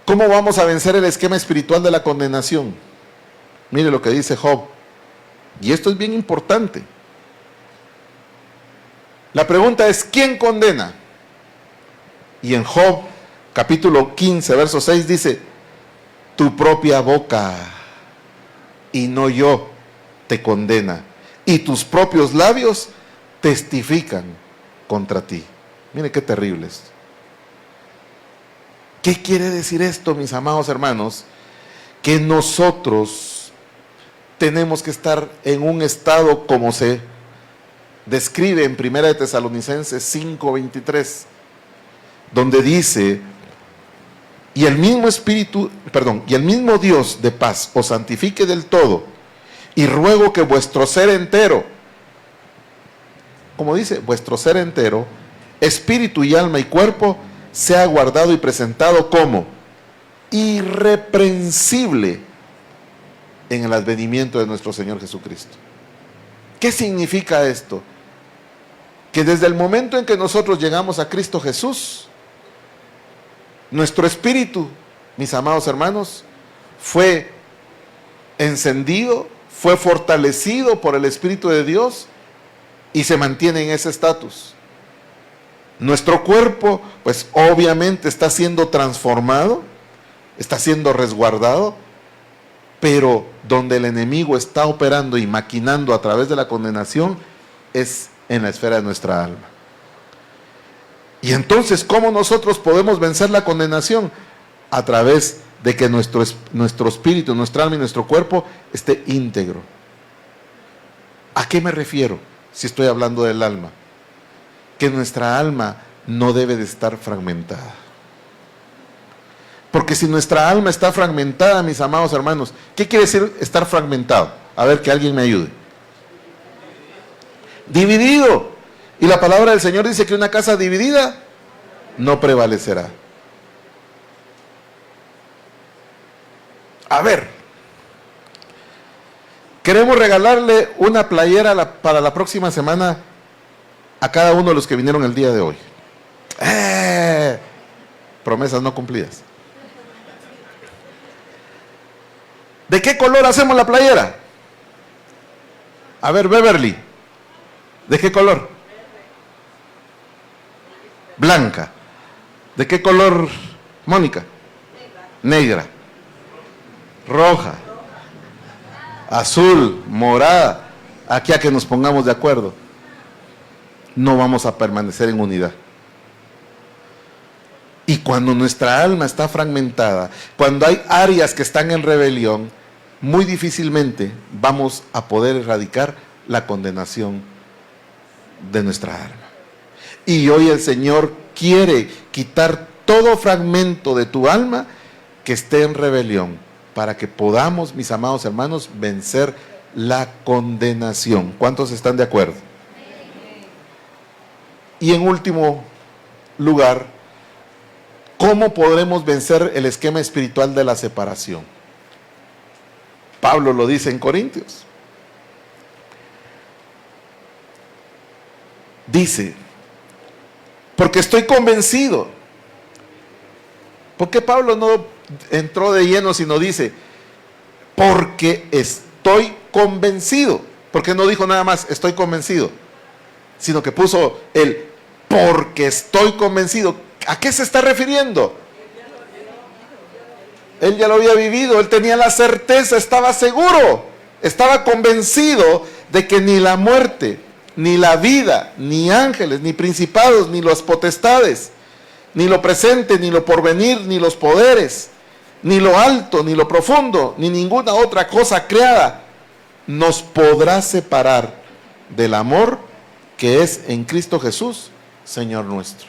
Speaker 1: ¿Cómo vamos a vencer el esquema espiritual de la condenación? Mire lo que dice Job. Y esto es bien importante. La pregunta es, ¿quién condena? Y en Job, capítulo 15, verso 6, dice, tu propia boca, y no yo, te condena, y tus propios labios testifican contra ti. Mire qué terrible es. ¿Qué quiere decir esto, mis amados hermanos? Que nosotros tenemos que estar en un estado como se describe en 1 de Tesalonicenses 5:23, donde dice, y el mismo Dios de paz os santifique del todo, y ruego que vuestro ser entero, como dice, vuestro ser entero, espíritu y alma y cuerpo, sea guardado y presentado como irreprensible en el advenimiento de nuestro Señor Jesucristo. ¿Qué significa esto? Que desde el momento en que nosotros llegamos a Cristo Jesús, nuestro espíritu, mis amados hermanos, fue encendido, fue fortalecido por el Espíritu de Dios y se mantiene en ese estatus. Nuestro cuerpo, pues obviamente está siendo transformado, está siendo resguardado, pero donde el enemigo está operando y maquinando a través de la condenación es en la esfera de nuestra alma. Y entonces, ¿cómo nosotros podemos vencer la condenación? A través de que nuestro espíritu, nuestra alma y nuestro cuerpo esté íntegro. ¿A qué me refiero si estoy hablando del alma? Que nuestra alma no debe de estar fragmentada. Porque si nuestra alma está fragmentada, mis amados hermanos, ¿qué quiere decir estar fragmentado? A ver, que alguien me ayude. Dividido. Y la palabra del Señor dice que una casa dividida no prevalecerá. A ver, queremos regalarle una playera para la próxima semana a cada uno de los que vinieron el día de hoy. Promesas no cumplidas. ¿De qué color hacemos la playera? A ver, Beverly, ¿de qué color? Blanca. ¿De qué color, Mónica? Negra. Roja. Azul, morada. Aquí a que nos pongamos de acuerdo. No vamos a permanecer en unidad. Y cuando nuestra alma está fragmentada, cuando hay áreas que están en rebelión, muy difícilmente vamos a poder erradicar la condenación de nuestra alma. Y hoy el Señor quiere quitar todo fragmento de tu alma que esté en rebelión, para que podamos, mis amados hermanos, vencer la condenación. ¿Cuántos están de acuerdo? Y en último lugar, ¿cómo podremos vencer el esquema espiritual de la separación? Pablo lo dice en Corintios. Dice, porque estoy convencido. ¿Por qué Pablo no entró de lleno sino dice, porque estoy convencido? ¿Por qué no dijo nada más estoy convencido? Sino que puso el porque estoy convencido. ¿A qué se está refiriendo? Él ya lo había vivido, él tenía la certeza, estaba seguro, estaba convencido de que ni la muerte, ni la vida, ni ángeles, ni principados, ni las potestades, ni lo presente, ni lo porvenir, ni los poderes, ni lo alto, ni lo profundo, ni ninguna otra cosa creada nos podrá separar del amor que es en Cristo Jesús, Señor nuestro.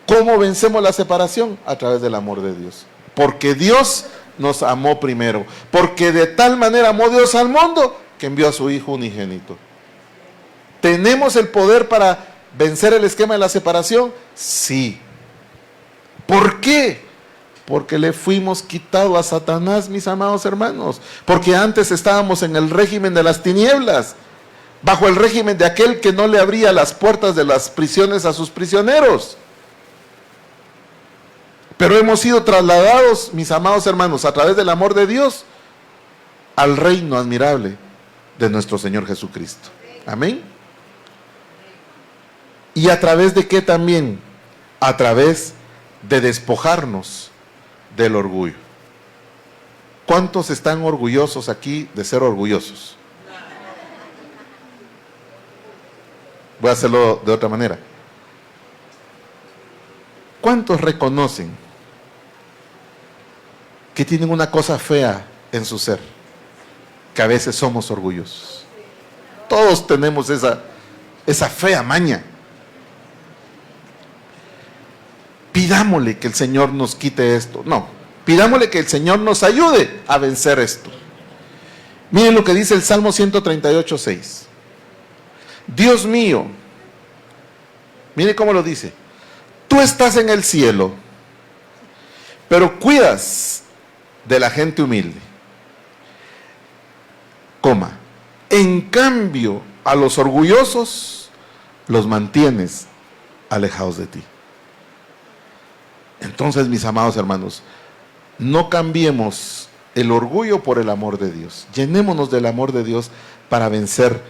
Speaker 1: ¿Cómo vencemos la separación? A través del amor de Dios. Porque Dios nos amó primero. Porque de tal manera amó Dios al mundo que envió a su Hijo unigénito. ¿Tenemos el poder para vencer el esquema de la separación? Sí. ¿Por qué? Porque le fuimos quitado a Satanás, mis amados hermanos. Porque antes estábamos en el régimen de las tinieblas, bajo el régimen de aquel que no le abría las puertas de las prisiones a sus prisioneros. Pero hemos sido trasladados, mis amados hermanos, a través del amor de Dios, al reino admirable de nuestro Señor Jesucristo. Amén. ¿Y a través de qué también? A través de despojarnos del orgullo. ¿Cuántos están orgullosos aquí de ser orgullosos? Voy a hacerlo de otra manera. ¿Cuántos reconocen que tienen una cosa fea en su ser? Que a veces somos orgullosos. Todos tenemos esa fea maña. Pidámosle que el Señor nos quite esto. No, pidámosle que el Señor nos ayude a vencer esto. Miren lo que dice el Salmo 138:6. Dios mío, mire cómo lo dice. Tú estás en el cielo, pero cuidas de la gente humilde. Coma. En cambio, a los orgullosos los mantienes alejados de ti. Entonces, mis amados hermanos, no cambiemos el orgullo por el amor de Dios. Llenémonos del amor de Dios para vencer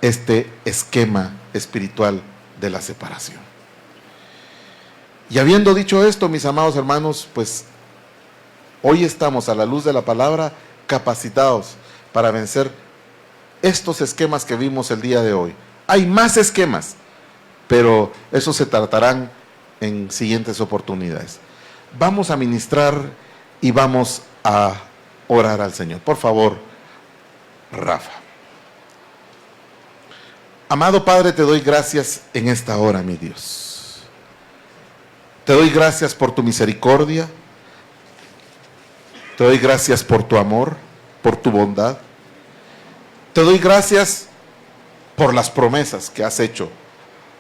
Speaker 1: este esquema espiritual de la separación. Y habiendo dicho esto, mis amados hermanos, pues hoy estamos a la luz de la palabra capacitados para vencer estos esquemas que vimos el día de hoy. Hay más esquemas, pero esos se tratarán en siguientes oportunidades. Vamos a ministrar y vamos a orar al Señor. Por favor, Rafa. Amado Padre, te doy gracias en esta hora, mi Dios. Te doy gracias por tu misericordia. Te doy gracias por tu amor, por tu bondad. Te doy gracias por las promesas que has hecho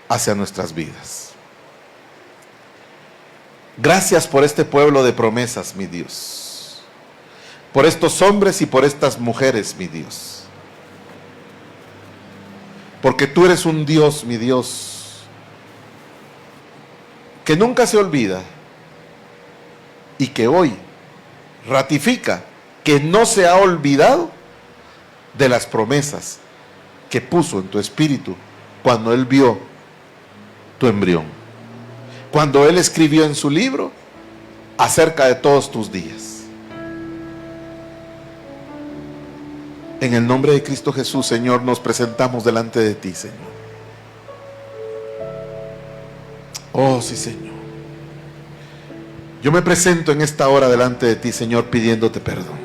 Speaker 1: hacia nuestras vidas. Gracias por este pueblo de promesas, mi Dios. Por estos hombres y por estas mujeres, mi Dios. Porque tú eres un Dios, mi Dios, que nunca se olvida y que hoy ratifica que no se ha olvidado de las promesas que puso en tu espíritu cuando Él vio tu embrión, cuando Él escribió en su libro acerca de todos tus días. En el nombre de Cristo Jesús, Señor, nos presentamos delante de ti, Señor. Oh, sí, Señor. Yo me presento en esta hora delante de ti, Señor, pidiéndote perdón.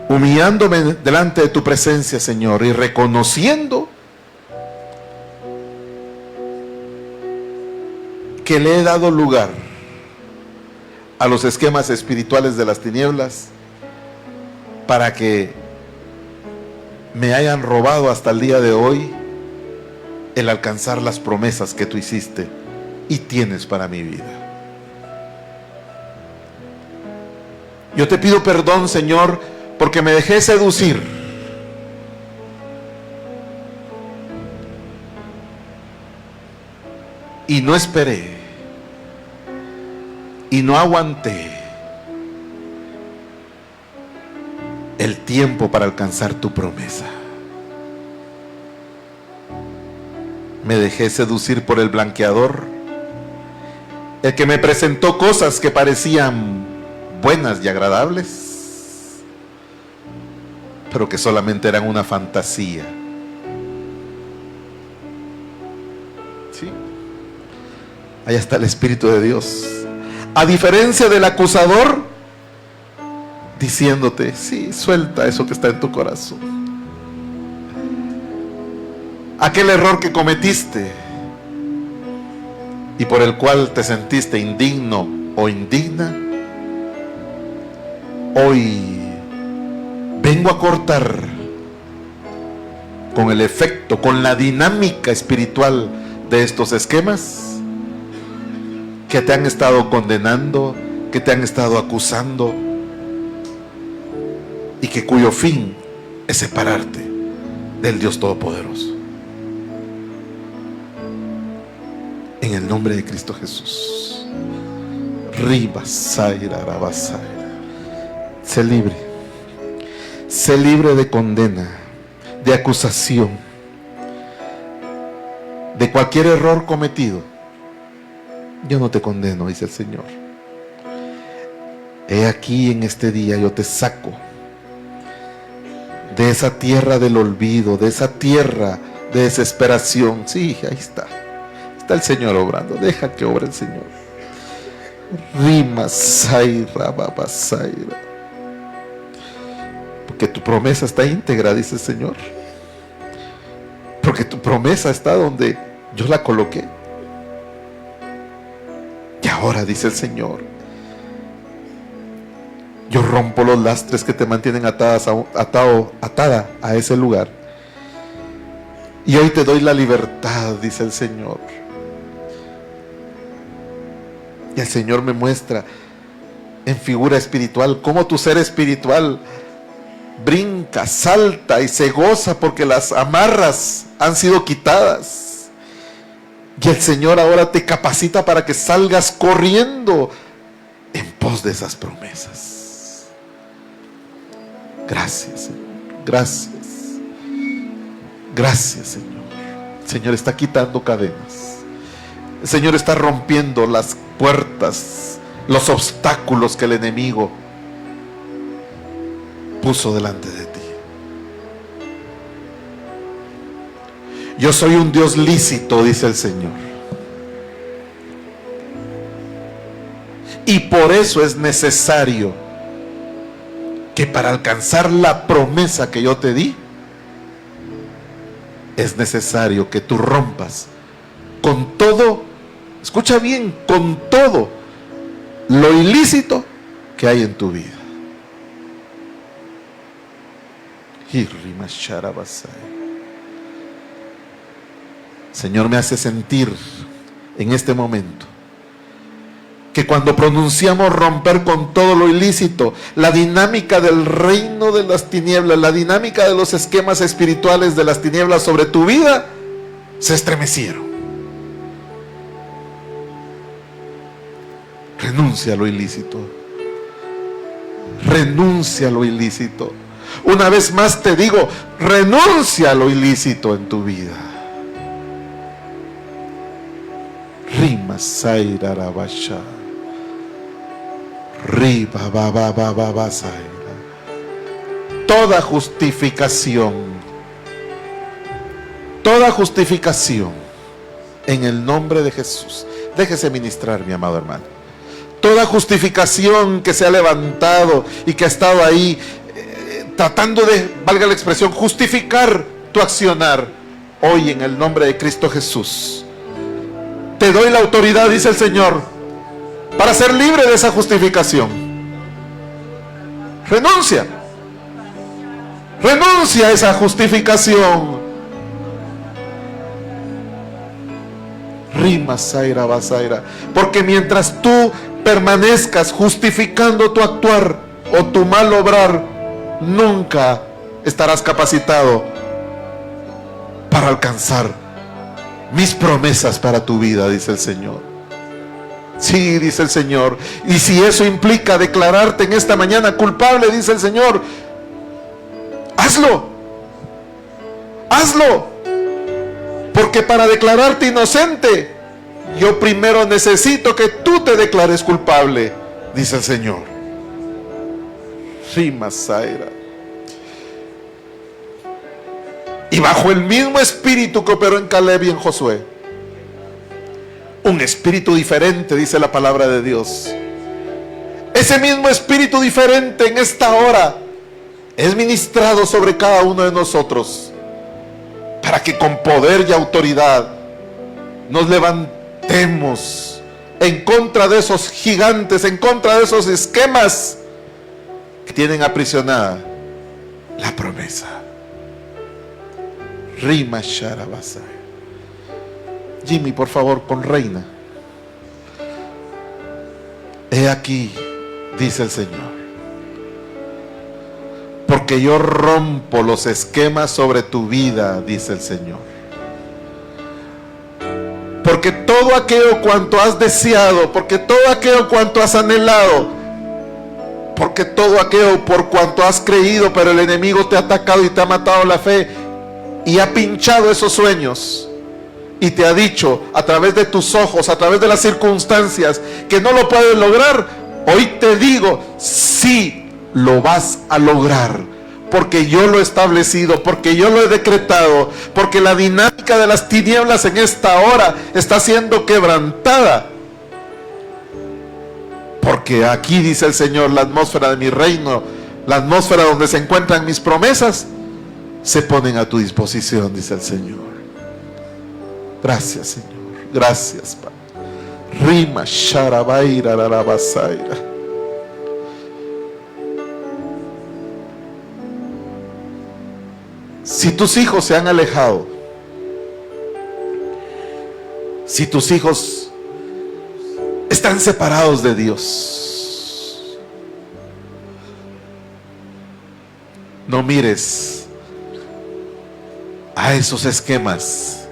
Speaker 1: Humillándome delante de tu presencia, Señor, y reconociendo que le he dado lugar a los esquemas espirituales de las tinieblas para que me hayan robado hasta el día de hoy el alcanzar las promesas que tú hiciste y tienes para mi vida. Yo te pido perdón, Señor, porque me dejé seducir y no esperé y no aguanté el tiempo para alcanzar tu promesa. Me dejé seducir por el blanqueador, el que me presentó cosas que parecían buenas y agradables, pero que solamente eran una fantasía. ¿Sí? Ahí está el Espíritu de Dios. A diferencia del acusador, diciéndote, sí, suelta eso que está en tu corazón. Aquel error que cometiste y por el cual te sentiste indigno o indigna, hoy vengo a cortar con el efecto, con la dinámica espiritual de estos esquemas que te han estado condenando, que te han estado acusando y que cuyo fin es separarte del Dios Todopoderoso. En el nombre de Cristo Jesús. Ribasaira, rabasaira. Sé libre. Sé libre de condena, de acusación, de cualquier error cometido. Yo no te condeno, dice el Señor. He aquí en este día yo te saco de esa tierra del olvido, de esa tierra de desesperación. Sí, ahí está. Está el Señor obrando. Deja que obre el Señor. Rimasaira, babasaira. Porque tu promesa está íntegra, dice el Señor. Porque tu promesa está donde yo la coloqué. Y ahora, dice el Señor, yo rompo los lastres que te mantienen atada a ese lugar. Y hoy te doy la libertad, dice el Señor. Y el Señor me muestra en figura espiritual cómo tu ser espiritual brinca, salta y se goza porque las amarras han sido quitadas. Y el Señor ahora te capacita para que salgas corriendo en pos de esas promesas. Gracias, Señor. Gracias. Gracias, Señor. El Señor está quitando cadenas. El Señor está rompiendo las puertas, los obstáculos que el enemigo puso delante de ti. Yo soy un Dios lícito, dice el Señor. Y por eso es necesario que para alcanzar la promesa que yo te di, es necesario que tú rompas con todo, escucha bien, con todo lo ilícito que hay en tu vida. Señor, me hace sentir en este momento que cuando pronunciamos romper con todo lo ilícito, la dinámica del reino de las tinieblas, la dinámica de los esquemas espirituales de las tinieblas sobre tu vida, se estremecieron. Renuncia a lo ilícito. Renuncia a lo ilícito. Una vez más te digo, renuncia a lo ilícito en tu vida. Rima Saira Rabasha. Riba Baba Saira. Toda justificación en el nombre de Jesús. Déjese ministrar, mi amado hermano. Toda justificación que se ha levantado y que ha estado ahí tratando de, valga la expresión, justificar tu accionar, hoy en el nombre de Cristo Jesús te doy la autoridad, dice el Señor, para ser libre de esa justificación. Renuncia a esa justificación. Rima Saira Basaira. Porque mientras tú permanezcas justificando tu actuar o tu mal obrar, nunca estarás capacitado para alcanzar mis promesas para tu vida, dice el Señor. Sí, dice el Señor. Y si eso implica declararte en esta mañana culpable, dice el Señor, hazlo. Porque para declararte inocente, yo primero necesito que tú te declares culpable, dice el Señor. Rima Saira. Y bajo el mismo espíritu que operó en Caleb y en Josué, un espíritu diferente, dice la palabra de Dios. Ese mismo espíritu diferente en esta hora es ministrado sobre cada uno de nosotros, para que con poder y autoridad nos levantemos en contra de esos gigantes, en contra de esos esquemas que tienen aprisionada la promesa. Rima Sharabasa. Jimmy, por favor, con Reina. He aquí, dice el Señor, porque yo rompo los esquemas sobre tu vida, dice el Señor. porque todo aquello cuanto has deseado, porque todo aquello cuanto has anhelado, porque todo aquello por cuanto has creído, pero el enemigo te ha atacado y te ha matado la fe y ha pinchado esos sueños y te ha dicho a través de tus ojos, a través de las circunstancias, que no lo puedes lograr. Hoy te digo, sí lo vas a lograr, porque yo lo he establecido, porque yo lo he decretado, porque la dinámica de las tinieblas en esta hora está siendo quebrantada. Porque aquí, dice el Señor, la atmósfera de mi reino, la atmósfera donde se encuentran mis promesas, se ponen a tu disposición, dice el Señor. Gracias, Señor. Gracias, Padre. Rima Sharabaira Rarabasaira. Si tus hijos se han alejado, si tus hijos están separados de Dios, no mires a esos esquemas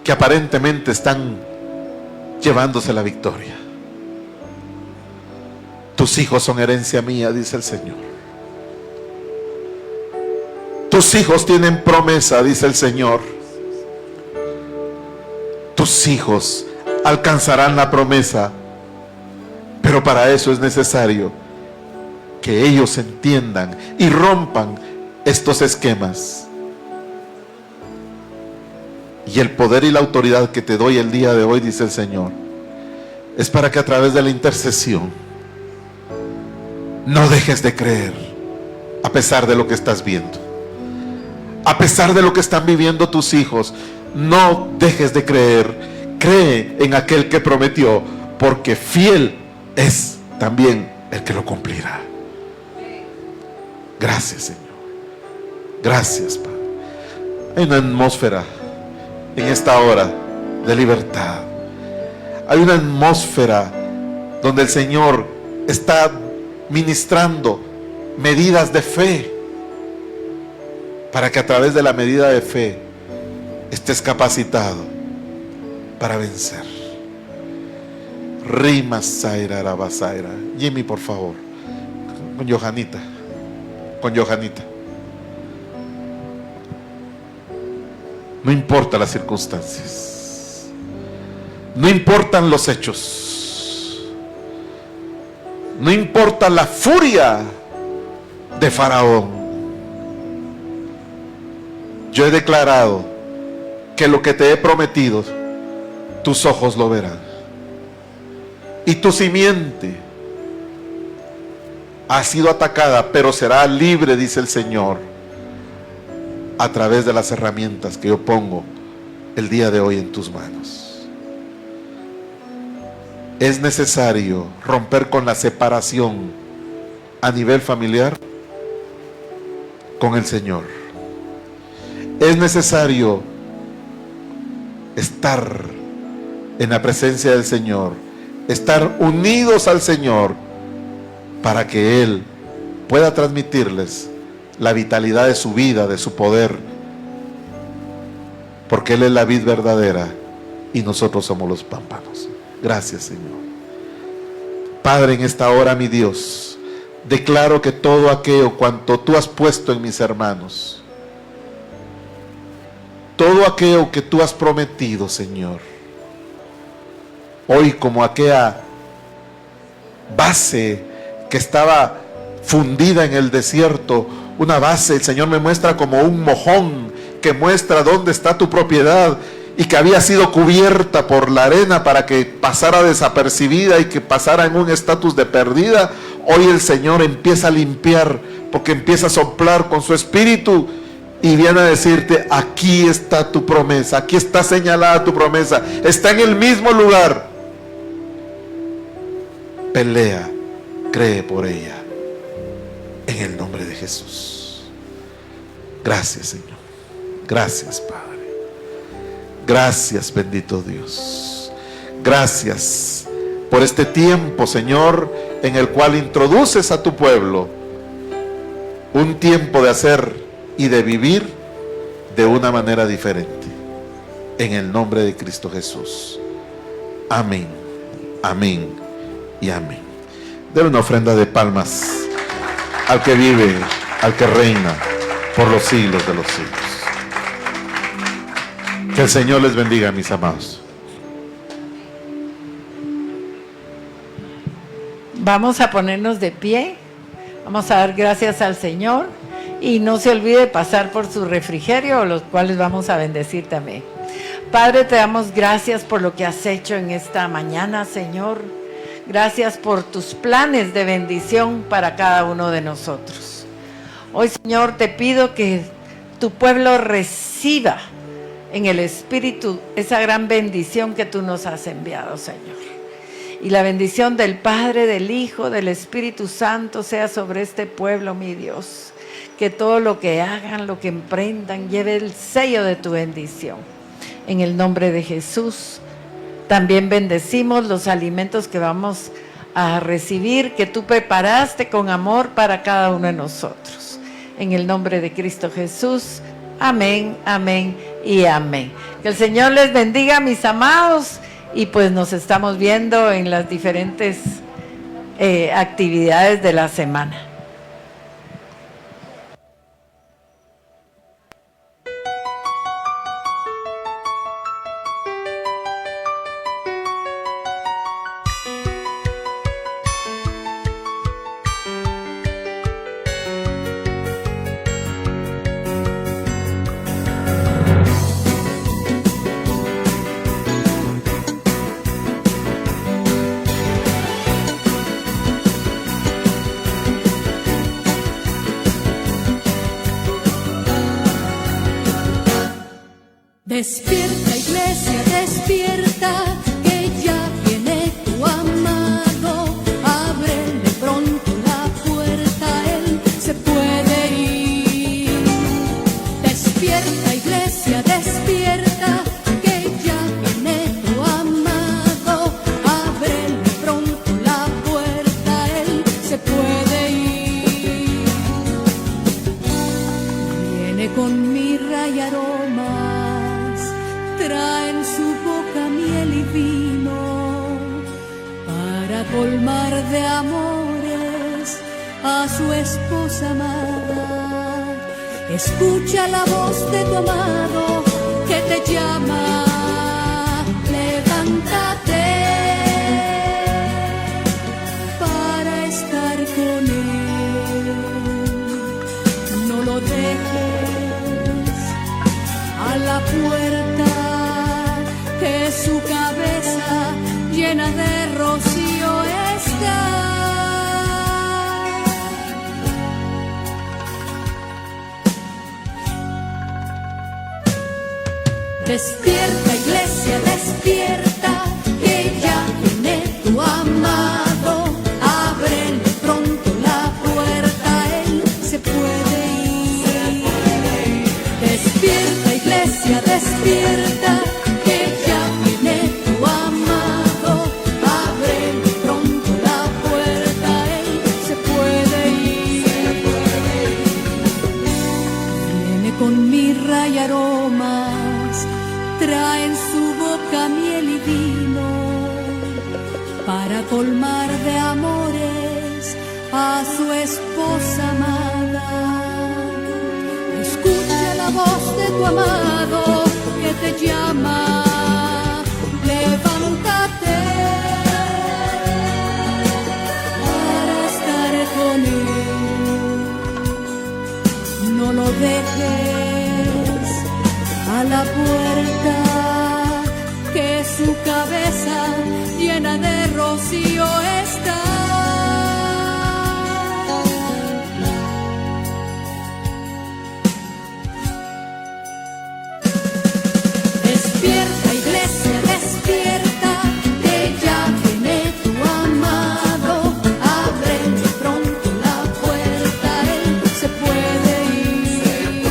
Speaker 1: que aparentemente están llevándose la victoria. Tus hijos son herencia mía, dice el Señor. Tus hijos tienen promesa, dice el Señor. Tus hijos alcanzarán la promesa, pero para eso es necesario que ellos entiendan y rompan estos esquemas. Y el poder y la autoridad que te doy el día de hoy, dice el Señor, es para que a través de la intercesión no dejes de creer, a pesar de lo que estás viendo, a pesar de lo que están viviendo tus hijos. No dejes de creer. Cree en aquel que prometió, porque fiel es también el que lo cumplirá. Gracias, Señor. Gracias, Padre. Hay una atmósfera en esta hora de libertad. Hay una atmósfera donde el Señor está ministrando medidas de fe, para que a través de la medida de fe estés capacitado para vencer. Rima Zaira Arabazaira. Jimmy, por favor, con Johanita. No importa las circunstancias, no importan los hechos, no importa la furia de Faraón. Yo he declarado que lo que te he prometido, tus ojos lo verán. Y tu simiente ha sido atacada, pero será libre, dice el Señor, a través de las herramientas que yo pongo el día de hoy en tus manos. Es necesario romper con la separación a nivel familiar con el Señor. Es necesario estar en la presencia del Señor, estar unidos al Señor, para que Él pueda transmitirles la vitalidad de su vida, de su poder, porque Él es la vid verdadera y nosotros somos los pámpanos. Gracias, Señor. Padre, en esta hora, mi Dios, declaro que todo aquello cuanto tú has puesto en mis hermanos, todo aquello que tú has prometido, Señor, hoy como aquella base que estaba fundida en el desierto, una base, el Señor me muestra como un mojón que muestra dónde está tu propiedad y que había sido cubierta por la arena para que pasara desapercibida y que pasara en un estatus de perdida. Hoy el Señor empieza a limpiar, porque empieza a soplar con su espíritu y viene a decirte: aquí está tu promesa, aquí está señalada tu promesa, está en el mismo lugar. Pelea, cree por ella, en el nombre de Jesús. Gracias, Señor. Gracias, Padre. Gracias, bendito Dios. Gracias por este tiempo, Señor, en el cual introduces a tu pueblo un tiempo de hacer y de vivir de una manera diferente. en el nombre de Cristo Jesús. Amén, amén y amén. Debe una ofrenda de palmas al que vive, al que reina por los siglos de los siglos. Que el Señor les bendiga, mis amados.
Speaker 4: Vamos a ponernos de pie, vamos a dar gracias al Señor y no se olvide pasar por su refrigerio, los cuales vamos a bendecir también. Padre, te damos gracias por lo que has hecho en esta mañana, Señor. Gracias por tus planes de bendición para cada uno de nosotros. Hoy, Señor, te pido que tu pueblo reciba en el Espíritu esa gran bendición que tú nos has enviado, Señor. Y la bendición del Padre, del Hijo, del Espíritu Santo sea sobre este pueblo, mi Dios. Que todo lo que hagan, lo que emprendan, lleve el sello de tu bendición. En el nombre de Jesús, también bendecimos los alimentos que vamos a recibir, que tú preparaste con amor para cada uno de nosotros. En el nombre de Cristo Jesús, amén, amén y amén. Que el Señor les bendiga, mis amados, y pues nos estamos viendo en las diferentes actividades de la semana.
Speaker 5: Despierta, iglesia, despierta, que ya viene tu amado. Ábrele pronto la puerta, él se puede ir. Despierta, iglesia, despierta, que ya viene tu amado. Ábrele pronto la puerta, él se puede ir. Viene con mirra y aroma, trae en su boca miel y vino para colmar de amores a su esposa amada. Escucha la voz de tu amado que te llama, levántate para estar con él. No lo dejes a la puerta, que su cabeza llena de rocío está. Despierta, iglesia, despierta, que ya viene tu amado. Ábrele pronto la puerta, él se puede ir. Despierta, iglesia, despierta, que ya viene tu amado. Ábrele pronto la puerta, él se puede ir. Viene con mirra y aromas, trae en su boca miel y vino para colmar de amores a su esposa amada. Escucha la voz de tu amado que te llama, levántate para estar con él. No lo dejes a la puerta, que su cabeza llena de rocío está. Despierta, iglesia, despierta, que ya viene tu amado. Ábrele pronto la puerta, él se puede ir.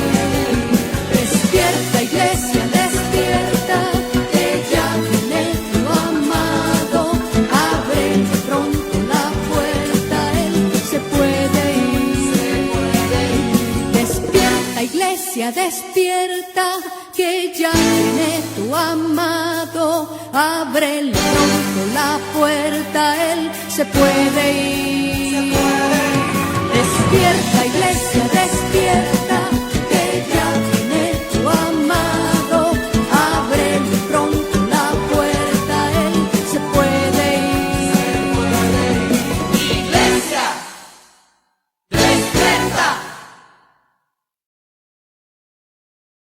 Speaker 5: Despierta, iglesia, despierta, que ya viene tu amado. Ábrele pronto que ya viene tu amado, ábrele pronto la puerta, él se puede ir. Despierta, iglesia.